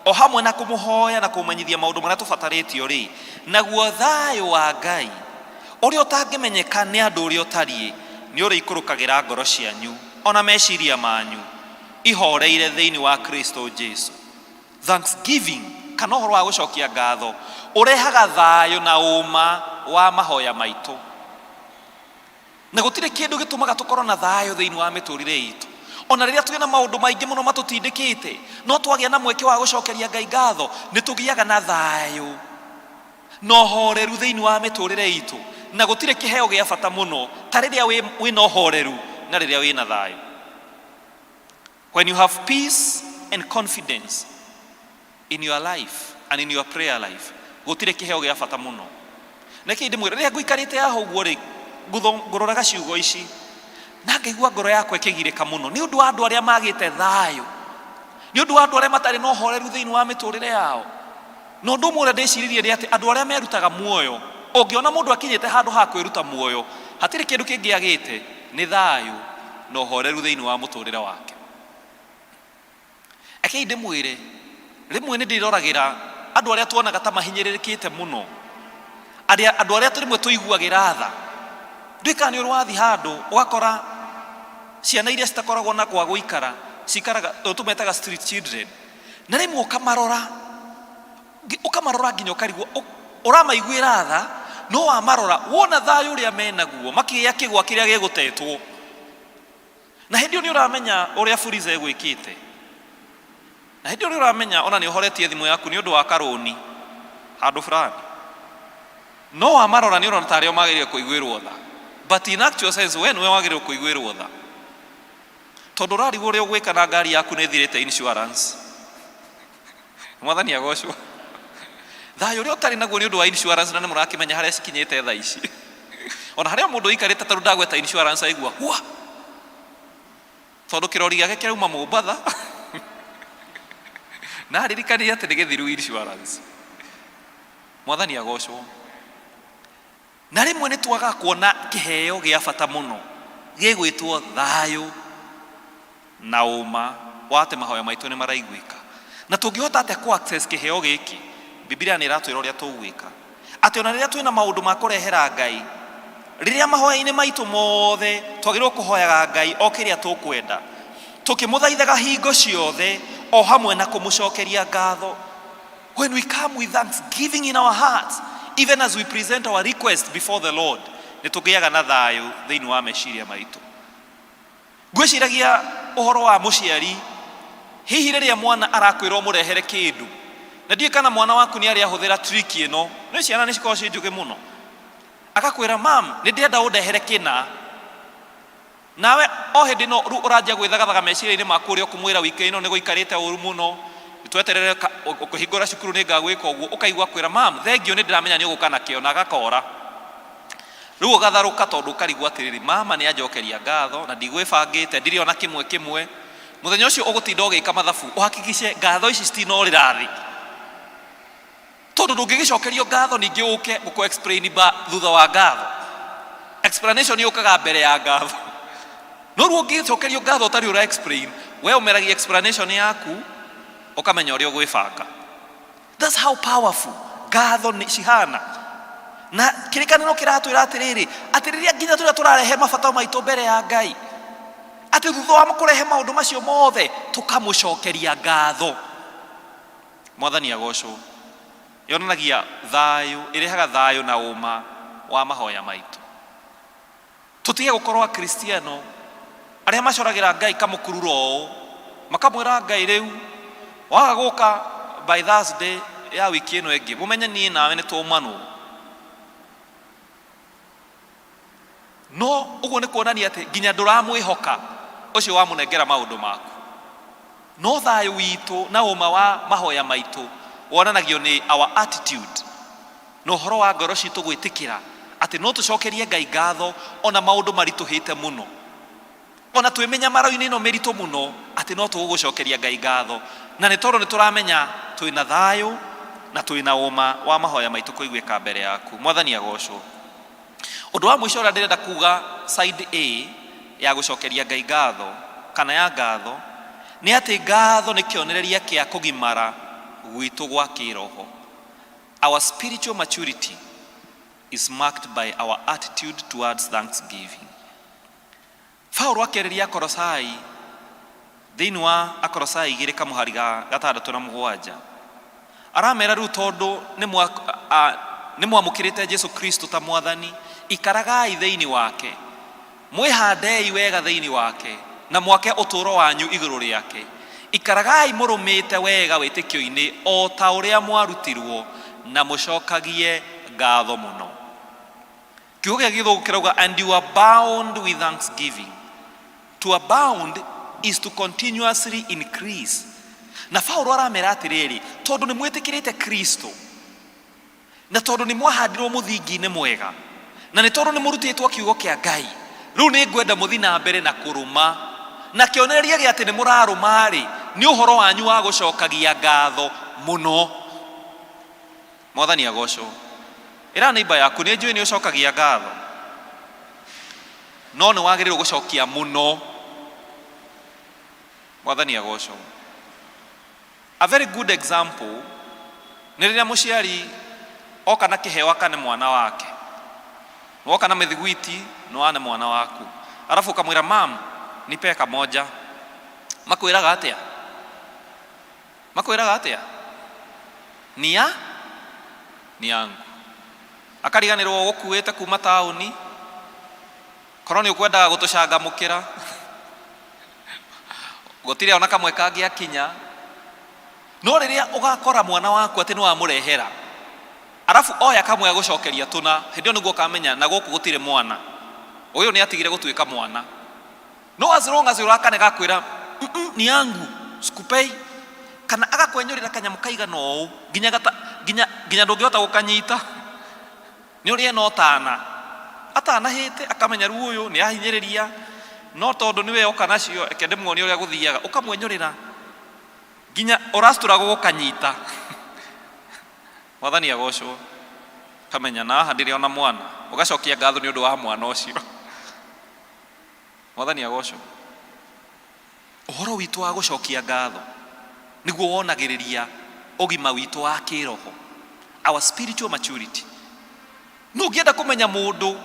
o hamwe na kumuhoya na kumenyithia maundu maria tubataritio ri, naguo thayo wa Ngai uria utangimenyeka ni andu uria utarie ni uri ikurukagira ngoro cianyu ona meciria manyu ihoreire thiini wa Kristo Jesu. Thanksgiving kana uhoro wa gucokia ngatho urehaga thayo na uma wa mahoya maitu, na gutire kindu gitumaga tukorwo na thayo thiini wa miturire itu. Ona riria twina maundu maingi muno matutindikite, no twagia na mweke wa gucokeria Ngai ngatho ni tugiaga na thayo no horeru thiini wa miturire itu, na gutire kiheo gia bata muno ta riria wina horeru na riria wina thayo. When you have peace and confidence in your life and in your prayer life, gutire kiheo gia bata muno. Na kindi mwira riria nguikarite aho uguo ri nguroraga ciugo ici na ngaigua ngoro yakwa ikigirika muno ni undu wa andu aria magite thayo, ni undu wa andu aria matari no horeru thiini wa miturire yao. No ndu mwe ndiciririe ni ati andu aria merutaga muoyo, ungiona mundu akinyite handu ha kwiruta muoyo, hatiri kindu kingi agite ni thayo no horeru thiini wa muturire wake. Ake inde mwire rimwe ni ndiroragira andu aria tuonaga ta mahinyiririkite muno, andu aria rimwe tuiguagira tha. Ndika ni urwathi handu ugakora ciana iria citakoragwo na kwa guikara cikaraga tumetaga street children, na rimwe ukamarora nginya ukarigwo uramaiguira tha, no wamarora wona thayo uria menaguo makiya kigwa kiria gigutetwo, na hindi ni uramenya uria furize gwikite, na hindi ni uramenya ona ni uhoretie thimu yaku ni undu wa karoni handu fulani, no wamarora ni urona tario magirire kuiguirwo tha. But in actual sense we niwe wagirwo kuiguirwo tha, tondu rarigwo uria ugwika na ngari yaku ni thirite insurance. Mwathani agocwo. Thayo uria utari naguo ni undu wa insurance, na ni murakimenya haria cikinyite tha ici. Ona haria mundu ikarite taru ndagweta insurance aigua hua, tondu kirori giake kirauma Mombatha na ririkani ati ni githiru insurance. Mwathani agocwo. Na rimwe ni twaga kuona kiheo gia bata muno gigwitwo thayo na uma wate mahoya maitu ni maraiguika, na tungihota ate ku access kiheo giki. Biblia ni ratwira uria tugwika ati ona riria twina maundu ma kurehera Ngai, riria mahoya-ini maitu mothe twagirwo kuhoyaga Ngai o kiria tukwenda, tukimuthaithaga hingo ciothe o hamwe na kumucokeria ngatho. When we come with thanksgiving in our hearts, even as we present our request before the Lord, nitugiaga na thayo thiini wa meciria maitu. Gwiciragia uhoro wa muciari, hihi riria mwana arakwirwo murehere kindu, na ndiye kana mwana waku ni ari ahuthira trick ino, no ciana ni cikorwo cinjuge muno, akakwira mam ni ndienda undehere kina, nawe o hindi no uranjia gwithagathaga meciria-ini maku uria ukumwira wiki ino ni guikarite uru muno, tweterere ukuhingura cukuru ni ngagwika uguo, ukaigua kwira mam thengio ni ndiramenya ni uguka nakio, na agakora riu ugatharuka tondu ukarigwa atiriri mama ni anjokeria ngatho na ndigwibangite ndiri ona kimwe. Muthenya ucio ugutinda ugika mathabu uhakikishe ngatho ici citinora thi, tondu ndungigicokerio ngatho ningi uke guku explain thutha wa ngatho. Explanation yukaga mbere ya ngatho, no ruo ungicokerio ngatho utari ura explain, we umeragia explanation yaku ukamenya uria gwibanga. That's how powerful ngatho ni cihana. Na kirikaniro kiratwira atiriri atiriria nginya turia turarehe mabata maitu mbere ya Ngai ati thutha wa kurehe maundu macio mothe tukamucokeria ngatho. Mwathani agocwo. Yonanagia thayu, irehaga thayu na uma wa mahoya maitu. Tutige gukorwo Kristiano aria macoragira Ngai kamukururo makamwira Ngai riu waga guka by Thursday ya wiki ino ingi mumenye ni nawe ni tumanu. No uguo ni kuonania ati nginya nduramwihoka ucio wa munengera maundu maku. No thayu witu na uma wa mahoya maitu wonanagio ni our attitude no horo wa ngoro citu gwitikira ati no tucokerie Ngai ngatho ona maundu marituhite muno, ona twimenya maro-ini no meritu muno ati no tugucokeria Ngai ngatho, na ni tondu ni turamenya twina thayu na twina uma wa mahoya maitu kuiguika mbere yaku. Mwathani agocwo. Undu wa mwisho uria ndirenda kuga side A ya gucokeria Ngai ngatho kana ya ngatho ni ati ngatho ni kionereria kia kugimara gwitu gwa kiroho. Our spiritual maturity is marked by our attitude towards thanksgiving. Paulo akereria Kolosai thiini wa Akolosai 2:6-7 aramera riu tondu ni mwamukirite Jesu Kristo ta mwathani ikaragai thiini wake mwihandei wega thiini wake na mwake uturo wanyu iguru riake ikaragai murumite wega witikio-ini o ta uria mwarutirwo na mucokagie ngatho muno. Kiugo gia Githugu kirauga and you are bound with thanksgiving. To abound is to continuously increase. Na Paulo aramera atiriri tondu ni mwitikirite Kristo na tondu ni mwahandirwo muthingi-ini mwega na ni tondu ni murutitwo kiugo kia Ngai riu ni ngwenda muthi na mbere na kuruma na kionereria gia ati ni muraruma ri ni uhoro wanyu wa gucokagia ngatho muno. Mwathani agocwo. Ira neighbor yaku ni njui ni ucokagia ngatho no ni wagirirwo gucokia muno. Mwathani agocwo. A very good example ni riria muciari oka na kiheo akane mwana wake, woka na mithiguiti no ane mwana waku arafu ukamwira mam nipe kamoja, makwiraga atia? Makwiraga atia? Ni yangu. Akariganirwo gukuite kuma tauni korwo ni ukwendaga gutucangamukira gutire ona kamwe kangia kinya. No riria ugakora mwana waku ati ni wamurehera arafu oya kamwe agucokeria tuna hindio niguo kamenya na guku gutire mwana uyu ni atigire gutuika mwana. No as long as urakane gakwira ni yangu sikupei kana agakwenyorira kanyamu kaiga no ginya ndungihota gukanyita ni urie no tana atanahite akamenya ru uyu ni ahinyiriria no tondu niwe oka nacio ekende muoni uria guthiaga ukamwenyorira ginya urastura gukanyita. Mwathani agocwo. Kamenya na handire ona mwana ugacokia ngatho ni undu wa mwana ucio. Mwathani agocwo. Uhoro witu wa gucokia ngatho niguo wonagiriria ugima witu wa kiroho, our spiritual maturity. No ngienda kumenya mundu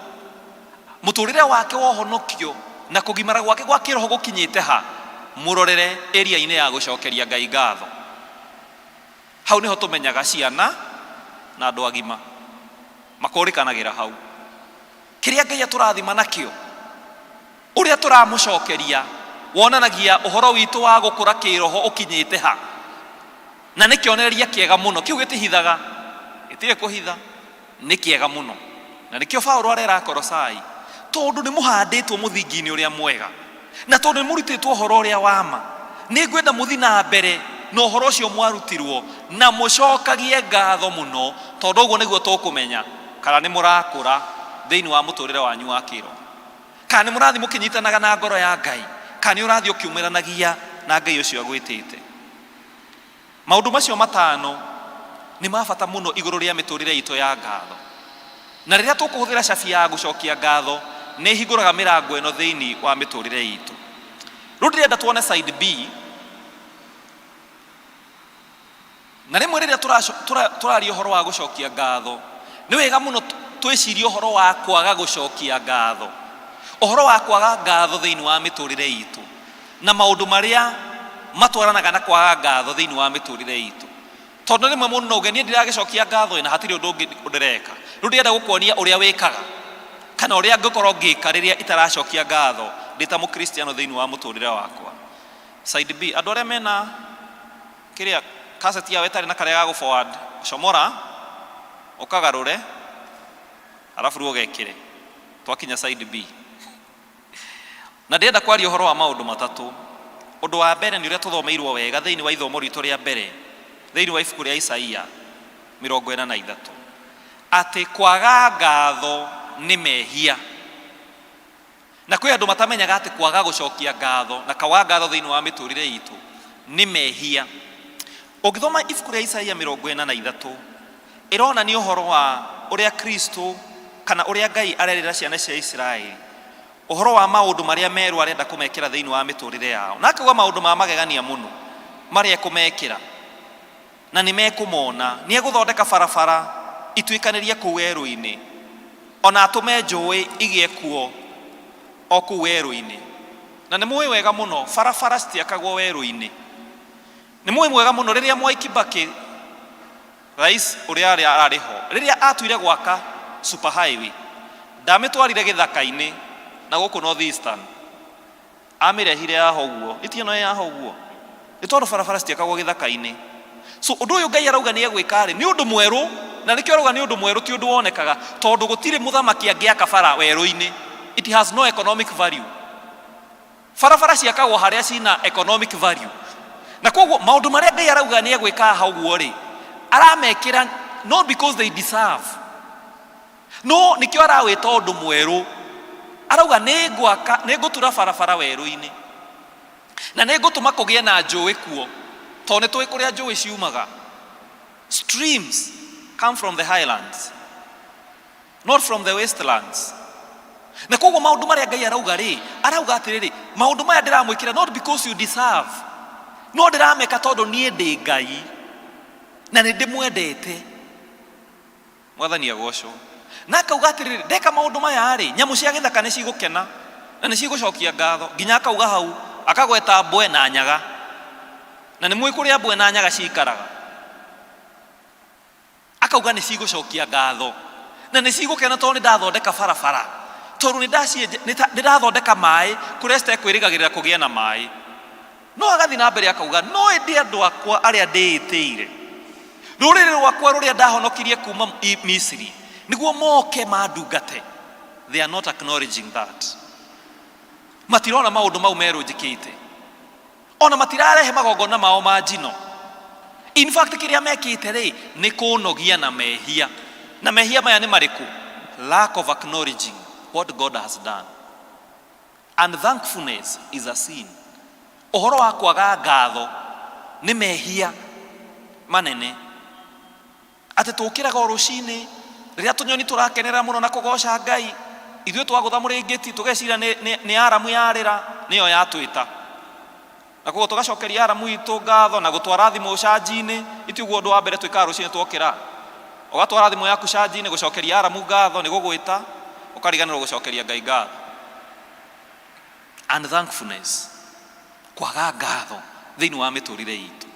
muturire wake wa honokio na kugimara gwake gwa kiroho gukinyite ha, murorere area-ini ya gucokeria Ngai ngatho. Hau niho tumenyaga ciana na andu agima makurikanagira hau. Kiria Ngai aturathima nakio uria turamucokeria wonanagia uhoro witu wa gukura kiroho ukinyite ha, na ni kionereria kiega muno. Kiu gitihithaga, gitire kuhitha, ni kiega muno. Na nikio Paulo arera Kolosai tondu ni muhanditwo muthingi-ini uria mwega na tondu ni murutitwo uhoro uria wama, ni ngwenda muthi na mbere no uhoro ucio mwarutirwo na mucokagie ngatho muno tondu uguo niguo tukumenya kana ni murakura thiini wa muturire wanyu wa kiro, kana ni murathi mukinyitanaga na ngoro ya Ngai, kana ni urathi ukiumiranagia na Ngai ucio agwitite. Maundu macio matano ni mabata muno iguru ria miturire itu ya ngatho, na riria tukuhuthira cabi ya gucokia ngatho ni hinguraga mirango ino thiini wa miturire itu. Riu ndirenda tuone side B Na rĩmwe rĩrĩa tũraria ũhoro wa gũcokia ngatho, nĩ wega mũno twĩcirie ũhoro wa kwaga gũcokia ngatho, ũhoro wa kwaga ngatho thĩinĩ wa mĩtũrĩre itũ, na maũndũ marĩa matwaranaga na kwaga ngatho thĩinĩ wa mĩtũrĩre itũ. Tondũ rĩmwe mũndũ no uge niĩ ndiragĩcokia ngatho na hatirĩ ũndũ ũngĩ ndĩreka. Rĩu ndĩrenda gũkuonia ũrĩa wĩkaga kana ũrĩa ngĩkorwo ngĩka rĩrĩa itaracokia ngatho ndĩ ta mũkristiano thĩinĩ wa mũtũrĩre wakwa. Side B, andũ arĩa mena kĩrĩa cassette ya wetarĩ na karĩa ga forward comora ũkagarũre alafu rĩu ũgekĩre twakinya side B. Na ndĩrenda kwaria ũhoro wa maũndũ matatũ. Ũndũ wa mbere nĩ ũrĩa tũthomeirwo wega thĩinĩ wa ithomo ritũ rĩa mbere thĩinĩ wa ibuku rĩa Isaia 43 atĩ kwaga ngatho nĩ mehia. Na kwĩ andũ matamenyaga atĩ kwaga gũcokia ngatho na kwaga ngatho thĩinĩ wa mĩtũrĩre itũ nĩ mehia. Ũngĩthoma ibuku rĩa Isaia 43 ĩronania ũhoro wa ũrĩa Kristo kana ũrĩa Ngai arerĩra ciana cia Isiraeli ũhoro wa maũndũ marĩa merũ arenda kũmekĩra thĩinĩ wa mĩtũrĩre yao. Na akauga maũndũ ma magegania mũno marĩa ekũmekĩra na nĩ mekũmona. Nĩ egũthondeka barabara ituĩkanĩrie kũu werũ-inĩ, ona atũme njũĩ igĩe kuo o kũu werũ-inĩ. Na nĩ mũĩ wega mũno barabara citiakagwo werũ-inĩ. Nĩ mũĩ mwega mũno rĩrĩa Mwai Kibaki rais ũrĩa ararĩ ho rĩrĩa atuire gwaka super highway ndamĩtwarire gĩthaka-inĩ na gũkũ North Eastern amĩrehire yaho ũguo, itiano yaho ũguo, nĩ tondũ barabara citiakagwo gĩthaka-inĩ. So ũndũ ũyũ Ngai arauga nĩ egwĩka rĩ nĩ ũndũ mwerũ, na nĩkĩo arauga nĩ ũndũ mwerũ ti ũndũ wonekaga, tondũ gũtirĩ mũthamaki angĩaka bara werũ-inĩ. It has no economic value. Barabara ciakagwo harĩa cina economic value. Na koguo maũndũ marĩa Ngai arauga nĩ egwĩka hau ũguo rĩ aramekĩra not because they deserve, no nĩkĩo arawĩta ũndũ mwerũ. Arauga nĩ ngũtura barabara werũ-inĩ na nĩ ngũtũma kũgĩe na njũĩ kuo, tondũ nĩ tũĩ kũrĩa njũĩ ciumaga. Streams come from the highlands, not from the wastelands. Na koguo maũndũ marĩa Ngai arauga rĩ arauga atĩrĩrĩ maũndũ maya ndĩramwĩkĩra not because you deserve, no ndĩrameka tondũ niĩ ndĩ Ngai na nĩ ndĩmwendete. Mwathani agocwo. Na akauga atĩrĩrĩ ndeka maũndũ maya rĩ nyamũ cia gĩthaka nĩ cigũkena na nĩ cigũcokia ngatho. Nginya akauga hau akagweta mbwe na nyaga, na nĩ mũĩ kũrĩa mbwe na nyaga cikaraga. Akauga nĩ cigũcokia ngatho na nĩ cigũkena tondũ nĩ ndathondeka barabara, tondũ nĩ ndathondeka maĩ kũrĩa citekwĩrĩgagĩrĩra kũgĩa na maĩ. No agathiĩ na mbere akauga no ĩndĩ andũ akwa arĩa ndĩĩtĩire, rũrĩrĩ rwakwa rũrĩa ndahonokirie kuma Misiri nĩguo moke mandungate. They are not acknowledging that. Matirona maũndũ mau merũ njĩkĩte, ona matirarehe magongona mao ma njino. In fact kĩrĩa mekĩte rĩ nĩ kũnogia na mehia. Na mehia maya nĩ marĩkũ? Lack of acknowledging what God has done. And thankfulness is a sin. Ũhoro wa kwaga ngatho nĩ mehia manene. Atĩ tũkĩraga o rũcinĩ rĩrĩa tũnyoni tũrakenera mũno na kũgoca Ngai, ithuĩ twagũtha mũrĩngĩti tũgecira nĩ aramu yarĩra nĩyo yatwĩta, na koguo tũgacokeria aramu itũ ngatho na gũtwara thimũ canji-inĩ. Itiuguo ũndũ wa mbere twĩkaga rũcinĩ twokĩra, ũgatwara thimũ yaku canji-inĩ gũcokeria aramu ngatho nĩ gũgwĩta, ũkariganĩrwo gũcokeria Ngai ngatho. And thankfulness, kwaga ngatho thĩinĩ wa mĩtũrĩre itũ.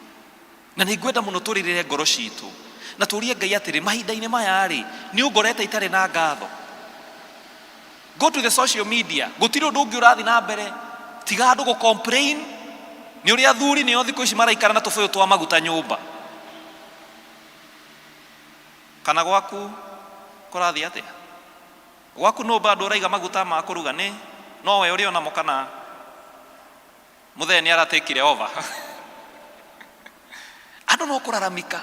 Na nĩ ngwenda mũno tũrĩrĩre ngoro citũ na tũrie Ngai atĩrĩ mahinda-inĩ maya rĩ nĩ ũngorete itarĩ na ngatho. Go to the social media, gũtirĩ ũndũ ũngĩ ũrathiĩ na mbere tiga andũ gũ-complain nĩ ũrĩa athuri nĩo thikũ ici maraikara na tũbũyũ twa maguta nyũmba. Kana gwaku kũrathiĩ atĩa? Gwaku nyũmba andũ ũraiga maguta ma kũruga nĩ nowe ũrĩ onamo kana mũthee nĩ aratekire over? Andũ no kũraramika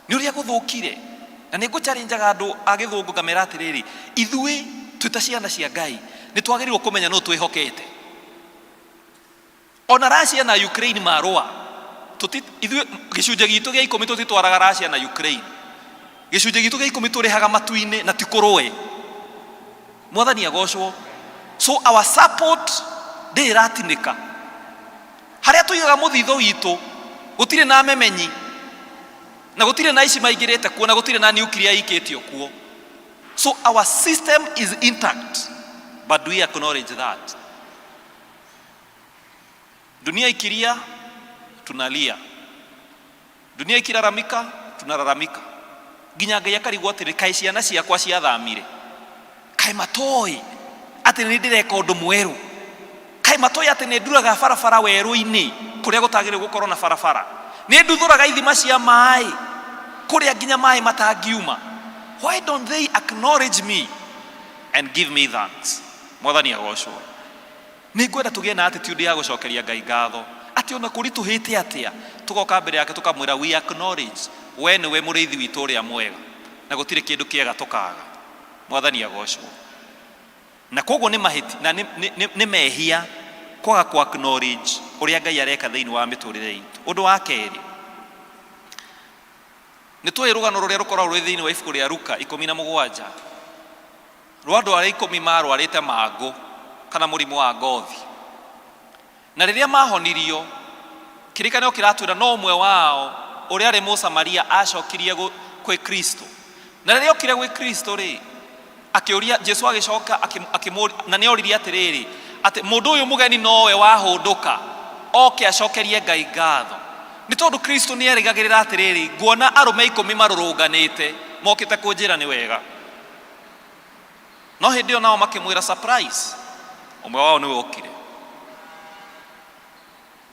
nĩ ũrĩa gũthũkire. Na nĩ ngũ-challenge-aga andũ a gĩthũngũ ngamera atĩrĩrĩ ithuĩ twĩta ciana cia Ngai nĩ twagĩrĩirwo kũmenya no twĩhokete. Ona Russia na Ukraine marũa ithuĩ gĩcunjĩ gitũ gĩa 10 tũtitwaraga Russia na Ukraine. Gĩcunjĩ gitũ gĩa 10 tũrĩhaga matu-inĩ na ti kũrũe. Mwathani agocwo. So our support ndĩratinĩka. Harĩa tũigaga mũthitho witũ gũtirĩ na memenyi. na gutire na ici maigirite kuo na gutire na nuclear ikitio kuo. So our system is intact, but do we acknowledge that? Dunia ikilia tunalia, dunia ikiraramika tunararamika. Ginya Ngai akarigwo atiri kai ciana ciakwa ciathamire, kai matoi ati ni ndireka undu mweru, kai matoi ati ni nduraga barabara weru-ini kuria gutagire gukorwo na barabara, ni nduthuraga ithima cia mai kuria ginya mai matangiuma. Why don't they acknowledge me and give me thanks? Mwathani agocwo. Ni ngwenda tugie na attitude ya gucokeria Ngai ngatho ati ona kuri tuhite atia tugoka mbere yake tukamwira we acknowledge we ni we muriithi witu uria mwega na gutire kindu kiega tukaga. Mwathani agocwo. Na koguo ni mahiti na ni mehia kwaga ku acknowledge uria Ngai areka thiini wa miturire itu. Undu wa keri, ni tuwe rugano ruria rukoragwo rwi thiini wa ibuku ria Luka 17 rwa andu aria 10 marwarite mangu kana murimu wa ngothi, na riria mahonirio kirikanio kiratwira no umwe wao uria ari Musamaria acokirie kwi Kristo. Na riria okire gwi Kristo ri akiuria Jesu agicoka na ni oririe atiriri ati mundu uyu mugeni nowe wahunduka oke acokerie Ngai ngatho. Ni tondu Kristo ni erigagirira atiriri nguona arume 10 marurunganite mokite kunjira ni wega. No hindi nao makimwira surprise, umwe wao niwe okire.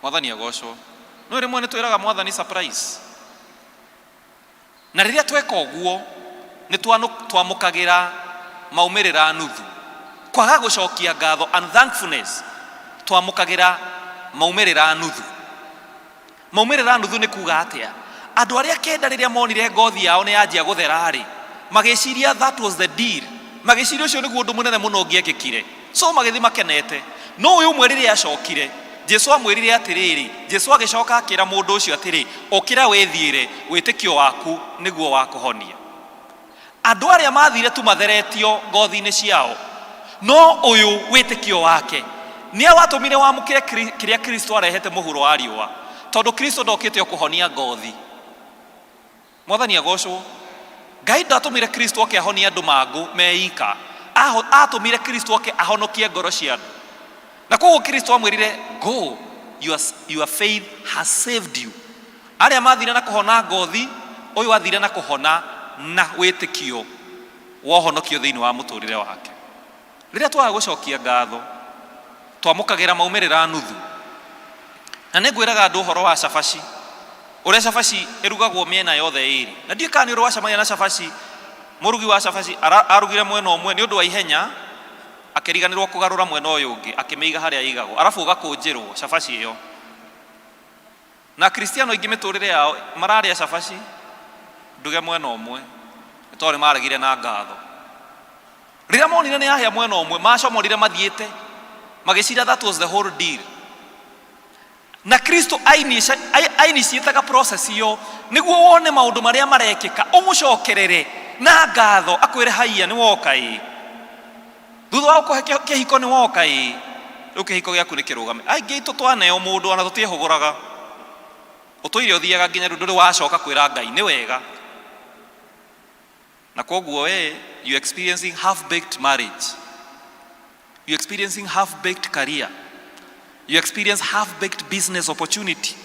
Mwathani agocwo. No rimwe ni twiraga Mwathani surprise, na riria tweka uguo ni twamukagira maumirira nuthu. Kwaga gucokia ngatho, unthankfulness, twamukagira maumirira nuthu. Maumirira nuthu ni kuga atia? Andu aria kenda riria monire ngothi yao ni yanjia gutherari magiciria that was the deal, magiciria ucio niguo undu munene muno ngiekikire, so magithi makenete. No uyu umwe riria acokire Jesu amwirire atiriri, Jesu agicoka akira mundu ucio atiri okira wethiire witikio waku niguo wakuhonia. Andu aria mathire tu matheretio ngothi-ini ciao, no uyu witikio wake ni awatumire wamukire kiria Kristo arehete muhuro wa riua, tondu Kristo ndokite kuhonia ngothi. Mwathani agocwo. Ngai ndatumire Kristo oke ahonia andu mangu meika, atumire Kristo oke ahonokie ngoro cia andu. Na koguo Kristo amwirire go, your faith has saved you. Aria mathire na kuhona ngothi, uyu athire na kuhona na witikio wohonokio thiini wa muturire wake. Riria twaga gucokia ngatho twamukagira maumirira nuthu. Na ningwiraga andu horo wa cabaci, uria cabaci irugagwo miena yothe iri. Na ndie kana ni urwacamania na cabaci, murugi wa cabaci arugire mwena umwe ni undu wa ihenya akiriganirwo kugarura mwena uyu ungi akimiiga haria igagwo, arafu ugakunjirwo cabaci iyo. Na Kristiano ingi miturire yao mararia cabaci nduge mwena umwe tori maregire na ngatho. Riria monire ni ahia mwena umwe macomorire mathiite magicira that was the whole deal. Na Kristo ainicietaga process iyo niguo wone maundu maria marekika umucokerere na ngatho, akwire haia ni woka ii thutha wa kuhe kihiko ni woka ii riu kihiko giaku ni kirugame. Aingi itu twaneo mundu ona tutiehuguraga utuire uthiaga nginya riu nduri wacoka kwira Ngai ni wega. Na koguo you experiencing half-baked marriage, you experiencing half-baked career, you experience half-baked business opportunity.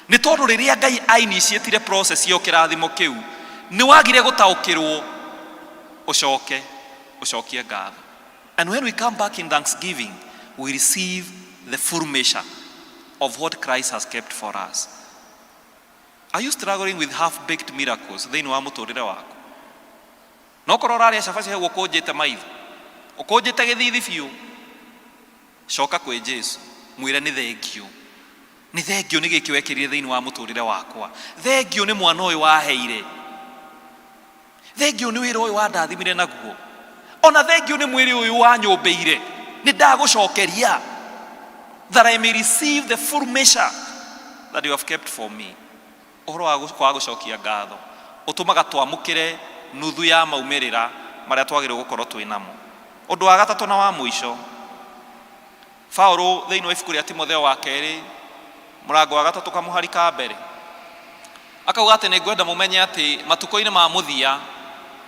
Ni tondu riria Ngai ainicietire process yo kirathimo kiu ni wagire gutaukirwo ucokie ngatho. And when we come back in thanksgiving, we receive the full measure of what Christ has kept for us. Are you struggling with half-baked miracles thiini wa muturire waku? No korora ria cabaci hau ukunjite maitho, ukunjite githithi biu, coka kwi Jesu mwire ni thengio. Ni thengio ni giki wekirire thiini wa muturire wakwa. Thengio ni mwana uyu waheire. Thengio ni wira uyu wandathimire naguo. Ona thengio ni mwiri uyu wanyumbeire. Ni ndagucokeria that I may receive the full measure that you have kept for me. Uhoro wa kwaga gucokia ngatho utumaga twamukire nuthu ya maumirira maria twagire gukorwo twinamo. Undu wa gatatu na wa muico, Paulo thiini wa ibuku ria Timotheo wa keri murango wa gatatu kamuhari ka mbere akauga ati nĩngwenda mũmenye atĩ matukũ-inĩ ma mũthia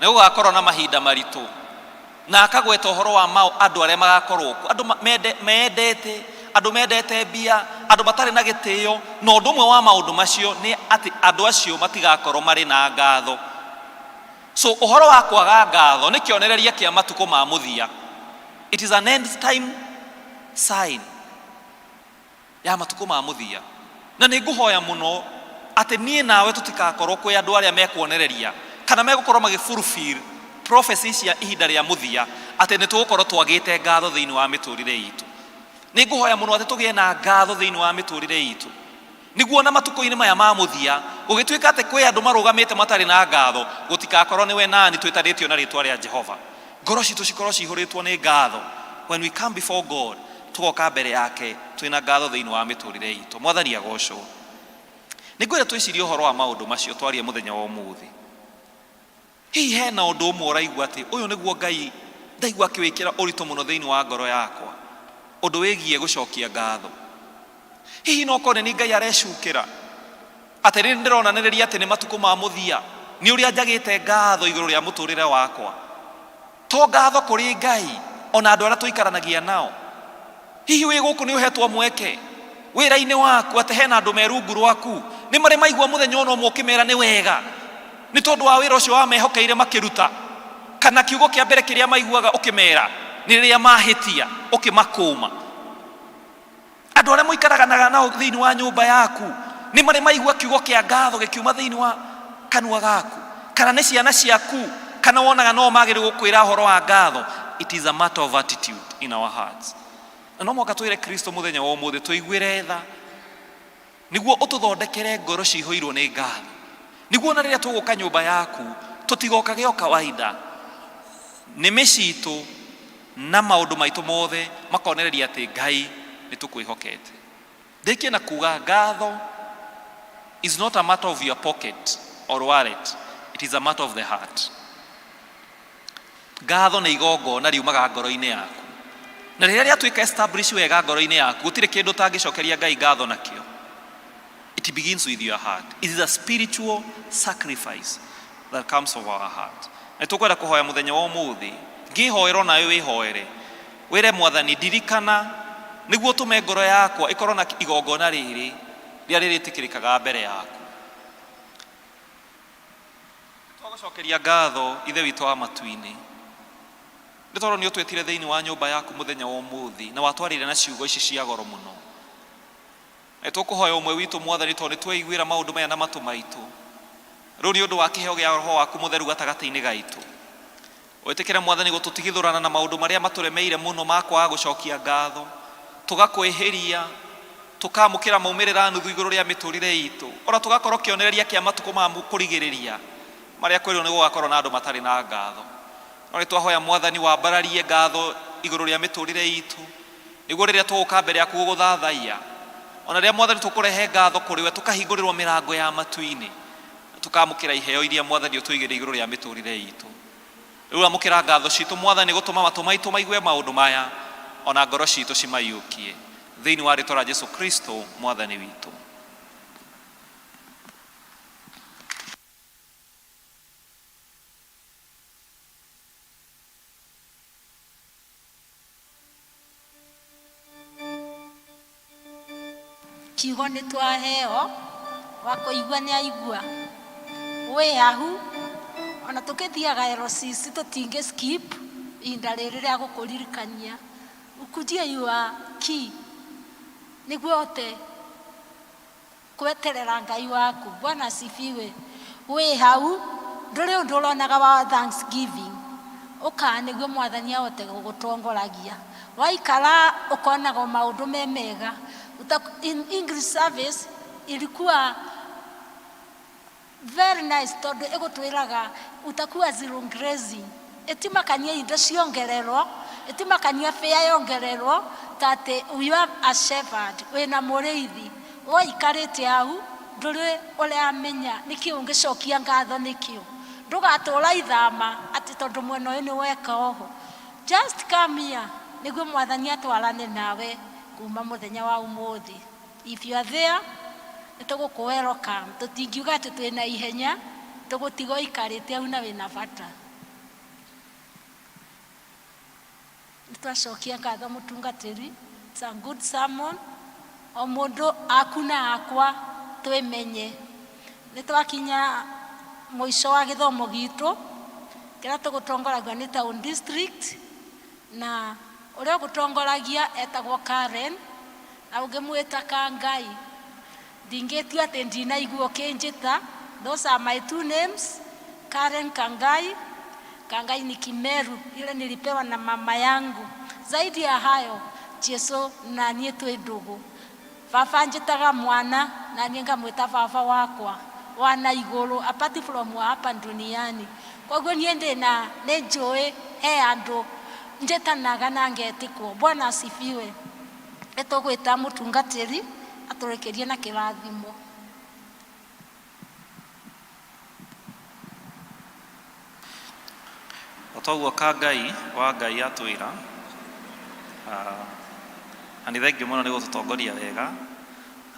nĩ gũgakorwo na mahinda maritũ, na akagweta ũhoro wa andũ arĩa magakorwo kuo, andũ mendete, andũ mendete mbia, andũ matarĩ na gĩtĩo, na ũndũ ũmwe wa maũndũ macio nĩ atĩ andũ acio matigakorwo marĩ na ngatho. So ũhoro wa kwaga ngatho nĩ kĩonereria kĩa matukũ ma mũthia. It is an end time sign ya matukũ ma mũthia. Na nĩ ngũhoya mũno atĩ niĩ nawe tũtigakorwo kwĩ andũ arĩa mekuonereria kana megũkorwo magĩfulfill prophecy cia ihinda rĩa mũthia atĩ nĩ tũgũkorwo twagĩte ngatho thĩinĩ wa mĩtũrĩre itũ. Nĩ ngũhoya mũno atĩ tũgĩe na ngatho thĩinĩ wa mĩtũrĩre itũ, nĩguo na matukũ-inĩ maya ma mũthia gũgĩtuĩka atĩ kwĩ andũ marũgamĩte matarĩ na ngatho, gũtigakorwo nĩwe nani twĩtanĩtio na rĩtwa rĩa Jehova. Ngoro citũ cikorwo cihũrĩtwo nĩ ngatho. When we come before God, tugoka mbere yake twĩna ngatho thĩinĩ wa mĩtũrĩre itũ. Mwathani agocwo. Nĩ ngwenda twĩcirie ũhoro wa maũndũ macio twarie mũthenya wa ũmũthĩ. Hihi hena ũndũ ũmwe ũraigua atĩ ũyũ nĩguo Ngai ndaigua akĩwĩkĩra ũritũ mũno thĩinĩ wa ngoro yakwa, ũndũ wĩgiĩ gũcokia ngatho. Hihi no korwo nĩ Ngai arecukĩra atĩ rĩrĩ ndĩronanĩrĩria atĩ nĩ matukũ ma mũthia, nĩ ũrĩa njagĩte ngatho igũrũ rĩa mũtũrĩre wakwa. To ngatho kũrĩ Ngai ona andũ arĩa tũikaranagia nao. Hihi wĩ gũkũ nĩ ũhetwo mweke wĩra-inĩ waku atĩ hena andũ me rungu rwaku nĩ marĩ maigua mũthenya ona ũmwe ũkĩmera nĩ wega nĩ tondũ wa wĩra ũcio wamehokeire makĩruta, kana kiugo kĩa mbere kĩrĩa maiguaga ũkĩmera nĩ rĩrĩa mahĩtia ũkĩmakũma. Andũ arĩa mũikaranaga nao thĩinĩ wa nyũmba yaku nĩ marĩ maigua kiugo kĩa ngatho gĩkiuma thĩinĩ wa kanua gaku, kana nĩ ciana ciaku, kana wonaga no magĩrĩirwo gũkwĩra ũhoro wa ngatho. It is a matter of attitude in our hearts. Na no mũhaka twĩre Kristo mũthenya wa ũmũthĩ tũiguĩre tha, nĩguo ũtũthondekere ngoro cihũirwo nĩ ngatho, nĩguo na rĩrĩa tũgũka nyũmba yaku tũtigokage o kawaida. Nĩmĩ citũ na maũndũ maitũ mothe makonereria atĩ Ngai nĩ tũkwĩhokete. Ndĩkie na kuga ngatho is not a matter of your pocket or wallet, it is a matter of the heart. Ngatho nĩ igongona riumaga ngoro-inĩ yaku, na rĩrĩa rĩatuĩka establish wega ngoro-inĩ yaku gũtirĩ kĩndũ ũtangĩcokeria Ngai ngatho nakĩo. It begins with your heart. It is a spiritual sacrifice that comes from our heart. Na tũkwenda kũhoya mũthenya wa ũmũthĩ, ngĩhoerwo nawe wĩhoere, wĩre Mwathani ndirikana, nĩguo tũme ngoro yakwa ĩkorwo na igongona rĩrĩ rĩrĩa rĩrĩtĩkĩrĩkaga mbere yaku. Twagũcokeria ngatho ithe witũ wa matu-inĩ, nĩ tondũ nĩ ũtwĩtire thĩinĩ wa nyũmba yaku mũthenya wa ũmũthĩ na watwarĩire na ciugo ici cia goro mũno. Nĩ tũkũhoya ũmwe witũ Mwathani tondũ nĩ tweiguĩra maũndũ maya na matũ maitũ. Rĩu nĩ ũndũ wa kĩheo gĩa Roho waku mũtheru gatagatĩ-inĩ gaitũ, wĩtĩkĩre Mwathani gũtũtigithũrana na maũndũ marĩa matũremeire mũno ma kwaga gũcokia ngatho, tũgakwĩhĩria, tũkamũkĩra maumĩrĩra nuthu igũrũ rĩa mĩtũrĩre itũ, ona tũgakorwo kĩonereria kĩa matukũ ma kũrigĩrĩria marĩa kwĩrwo nĩ gũgakorwo na andũ matarĩ na ngatho. No nĩ twahoya Mwathani wambararie ngatho igũrũ rĩa mĩtũrĩre itũ, nĩguo rĩrĩa tũgũka mbere yaku gũgũthathaiya, ona rĩrĩa Mwathani tũkũrehe ngatho kũrĩ we tũkahingũrĩrwo mĩrango ya matu-inĩ, tũkamũkĩra iheo iria Mwathani ũtũigĩrĩire igũrũ rĩa mĩtũrĩre itũ. Rĩu amũkĩra ngatho citũ Mwathani gũtũma matũ maitũ maigue maũndũ maya, ona ngoro citũ cimaiyũkie thĩinĩ wa rĩĩtwa rĩa Jesũ Kristo Mwathani witũ. Kiugo nĩ twaheo wa kũigua nĩ aigua. Wĩ ahu ona tũkĩthiaga LCC tũtingĩ skip ihinda rĩrĩ rĩa gũkũririkania. Ukujie your key nĩguo ũhote kweterera Ngai waku. Bwana asifiwe. Wĩ hau ndũrĩ ũndũ ũronaga wa Thanksgiving, ũka nĩguo Mwathani ahote gũgũtongoragia. Waikara ũkonaga maũndũ me mega. In English service ilikuwa very nice tondũ ĩgũtwĩraga utakuwa zero grazing, ĩtimakania indo ciongererwo, ĩtimakania fare yongererwo, tatĩ you have a shepherd, wĩna mũrĩithi woikarĩte hau, ndũrĩ ũramenya nĩkĩ ũngĩcokia ngatho nĩkĩo. Ndũgatũra ithama atĩ tondũ mwena ũyũ nĩ weka oho. Just come here nĩguo Mwathani atwarane nawe kuma mũthenya wa ũmũthĩ. If you are there, nĩtũgũkũ-welcome tũtingiuga atĩ twĩna ihenya tũgũtiga ikarĩte au na wĩna bata. Nĩtwacokia ngatho mũtungatĩri. It's a good sermon. O mũndũ aku na akwa twĩmenye. Nĩtwakinya mũico wa gĩthomo gitũ kĩrĩa tũgũtongoragia nĩ town district, na ũrĩa ũgũtongoragia etagwo Karen na ũngĩmwĩta Kangai. Ndingĩtio atĩ ndinaigua ũkĩnjĩta. Those are my two names, Karen Kangai. Kangai ni Kimeru, ile nilipewa na mama yangu. Zaidi ya hayo, Jesu na niĩ twĩ ndugu. Baba njĩtaga mwana na niĩ ngamwĩta baba wakwa wana igũrũ, apart from hapa duniani. Koguo niĩ nĩ njũĩ he andũ njĩtanaga na ngetĩkwo. Bwana asifiwe. Nĩtũgwĩta mũtungatĩri atũrekerie na kĩrathimo. Otoguo Kangai wa Ngai atwĩra na nĩ thengiũ mũno nĩ gũtũtongoria wega.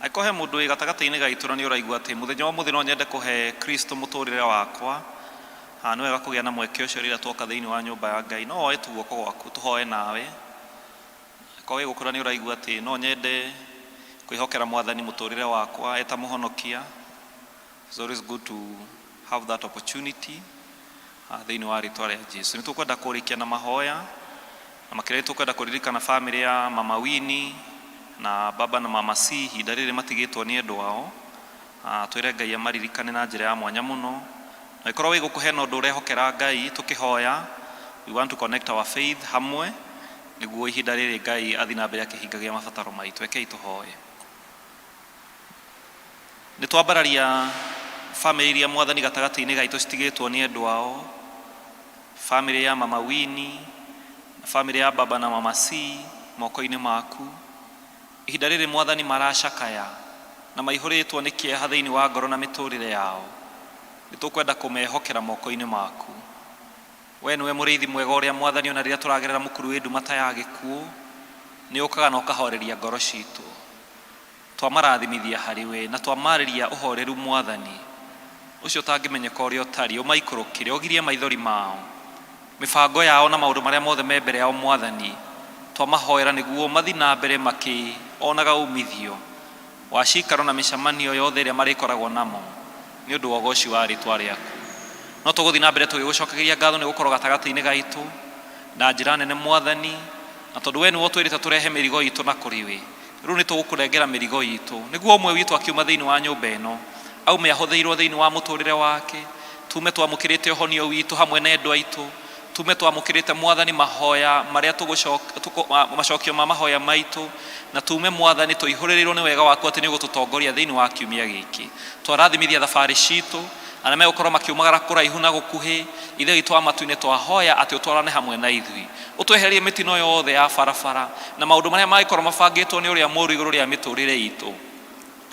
Angĩkorwo he mũndũ wĩ gatagatĩ-inĩ gaitũ na nĩ ũraigua atĩ mũthenya wa mũthenya no nyende kũhe Kristo mũtũrĩre wakwa, nĩ wega kũgĩa na mweke ũcio rĩrĩa tuoka thĩinĩ wa nyũmba ya Ngai. No woe tu guoko gwaku tũhoe nawe. Angĩkorwo wĩ gũkũ nĩ ũraigua atĩ no nyende kwĩhokera Mwathani mũtũrĩre wakwa eta mũhonokia, it's always good to have that opportunity thĩinĩ wa rĩtwa rĩa Jesũ. Nĩ tũkwenda kũrĩkia na mahoya, na makĩria tũkwenda kũririkana family ya Mama Winnie na baba na Mama C ihinda rĩrĩ matigĩtwo nĩ endwa ao. Twĩre Ngai amaririkane na njĩra ya mwanya mũno. Na ĩkorwo wĩ gũkũ hena ũndũ ũrehokera Ngai tũkĩhoya, we want to connect our faith hamwe nĩguo ihinda rĩrĩ Ngai athiĩ na mbere akĩhingagia mabataro maitũ. Rekei tũhoye. Nĩ twambararia family iria Mwathani gatagatĩ-inĩ gaitũ citigĩtwo nĩ endwa ao, family ya Mama Winnie, family ya baba na Mama C moko-inĩ maku. Ihinda rĩrĩ Mwathani maracakaya na maihũrĩtwo nĩ kĩeha thĩinĩ wa ngoro na mĩtũrĩre yao. Nĩ tũkwenda kũmehokera moko-inĩ maku. We nĩwe mũrĩithi mwega ũrĩa Mwathani ona rĩrĩa tũragerera mũkuru wĩ nduma ta ya gĩkuũ, nĩ ũkaga na ũkahoreria ngoro citũ. Twamarathimithia harĩ we na twamarĩria ũhoreru Mwathani ũcio ũtangĩmenyeka ũrĩa ũtariĩ, ũmaikũrũkĩre, ũgirie maithori mao, mĩbango yao na maũndũ marĩa mothe me mbere yao Mwathani. Twamahoera nĩguo mathiĩ na mbere makĩonaga umithio wa cikaro na mĩcemanio yothe ĩrĩa marĩkoragwo namo nĩ ũndũ wa ũgoci wa rĩtwa rĩaku. No tũgũthiĩ na mbere tũgĩgũcokagia ngatho nĩ gũkorwo gatagatĩ-inĩ gaitũ na njĩra nene Mwathani, na tondũ we nĩwe twĩrĩte tũrehe mĩrigo itũ na kũrĩ we. Rĩu nĩ tũgũkũrengera mĩrigo itũ nĩguo ũmwe witũ akiuma thĩinĩ wa nyũmba ĩno aume ahũthĩirwo thĩinĩ wa mũtũrĩre wake, tume twamũkĩrĩte ũhonio witũ hamwe na endwa aitũ, tume twamũkĩrĩte Mwathani mahoya marĩa macokio ma mahoya maitũ, na tume Mwathani tũihũrĩrĩrwo nĩ wega waku atĩ nĩ ũgũtũtongoria thĩinĩ wa kiumia gĩkĩ. Twarathimithia thabarĩ citũ arĩa megũkorwo makiumagara kũraihu na gũkuhĩ, ithe witũ wa matu-inĩ twahoya atĩ ũtwarane hamwe na ithuĩ, ũtweherie mĩtino yothe ya barabara na maũndũ marĩa mangĩkorwo mabangĩtwo nĩ ũrĩa mũũru igũrũ rĩa mĩtũrĩre itũ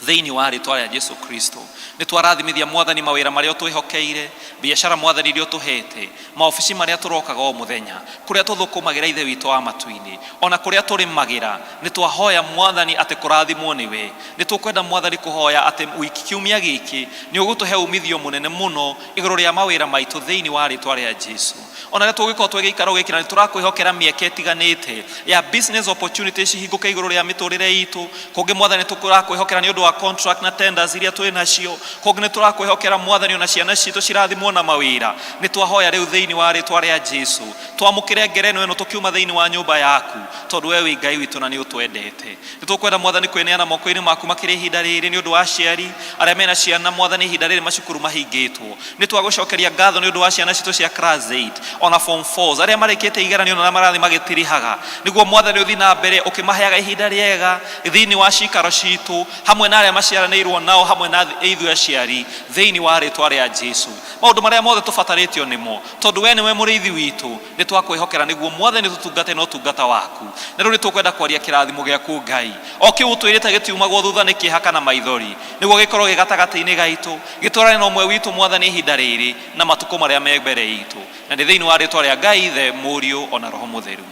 thĩinĩ wa rĩtwa rĩa Jesũ Kristo. Nĩ twarathimithia Mwathani mawĩra marĩa ũtwĩhokeire, biacara Mwathani iria ũtũhete, maobici marĩa tũrokaga o mũthenya, kũrĩa tũthũkũmagĩra ithe witũ wa matu-inĩ, ona kũrĩa tũrĩmagĩra. Nĩ twahoya Mwathani atĩ kũrathimwo nĩwe. Nĩ tũkwenda Mwathani kũhoya atĩ wiki kiumia gĩkĩ nĩ ũgũtũhe umithio mũnene mũno igũrũ rĩa mawĩra maitũ thĩinĩ wa rĩtwa rĩa Jesũ. Ona rĩrĩa tũgĩkorwo twĩ gĩikaro gĩkĩ na nĩ tũrakwĩhokera mĩeke ĩtiganĩte ya business opportunities cihingũke igũrũ rĩa mĩtũrĩre itũ. Kũngĩ Mwathani tũrakwĩhokera nĩ ũndũ wa contract na tenders iria twĩ nacio. Kũngĩ nĩ tũrakwĩhokera Mwathani ona ciana citũ cirathimwo na mawĩra. Nĩ twahoya rĩu thĩinĩ wa rĩtwa rĩa Jesũ twamũkĩre ngerenwa ĩno tũkiuma thĩinĩ wa nyũmba yaku, tondũ we wĩ Ngai witũ na nĩ ũtwendete. Nĩ tũkwenda Mwathani kwĩneana moko-inĩ maku makĩrĩ ihinda rĩrĩ nĩ ũndũ wa aciari arĩa mena ciana Mwathani ihinda rĩrĩ macukuru mahingĩtwo. Nĩ twagũcokeria ngatho nĩ ũndũ wa ciana citũ cia class 8 ona form 4 arĩa marĩkĩte igeranio na marathi magĩtirihaga, nĩguo Mwathani ũthiĩ na mbere ũkĩmaheaga ihinda rĩega thĩinĩ wa cikaro citũ hamwe na arĩa maciaranĩirwo nao hamwe na ithuĩ aciari thĩinĩ wa rĩtwa rĩa Jesũ. Maũndũ marĩa mothe tũbatarĩtio nĩmo, tondũ we nĩwe mũrĩithi witũ, nĩ twakwĩhokera nĩguo Mwathani tũtungate na ũtungata waku. Na rĩu nĩ tũkwenda kwaria kĩrathimo gĩaku Ngai, o kĩu ũtwĩrĩte gĩtiumagwo thutha nĩ kĩeha kana maithori, nĩguo gĩkorwo gĩ gatagatĩ-inĩ gaitũ, gĩtwarane na ũmwe witũ Mwathani ihinda rĩrĩ na matukũ marĩa me mbere itũ, na nĩ thĩinĩ wa rĩtwa rĩa Ngai Ithe, Mũriũ ona Roho Mũtheru.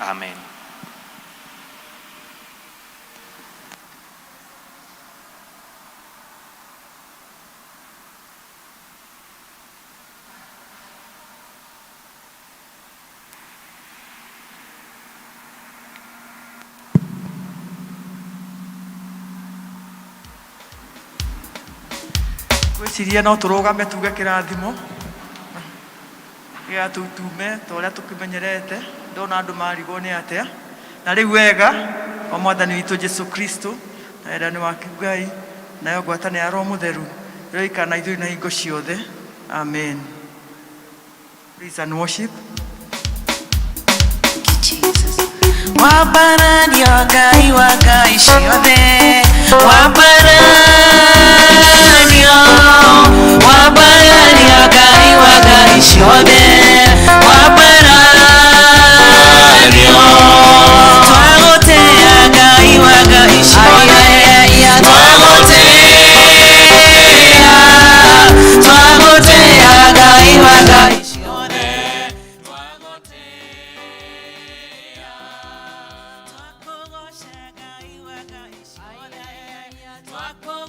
Amen. Gwĩciria no tũrũgame tuge kĩrathimo gĩa tume ta ũrĩa tũkĩmenyerete ndona andũ marigwo nĩ atĩa na rĩu wega wa Mwathani witũ Jesu Kristo na wendani wa Ngai nayo ngwatanĩro ya Roho Mũtheru ĩroikara na ithuĩ na hingo ciothe. Amen. Praise and worship. Wambararia Ngai wa ngai ciothe, wambararia Ngai wa ngai ciothe, wambararia twagotea Ngai wa ngai ciothe, twagotea Ngai wa ngai ciothe. Twako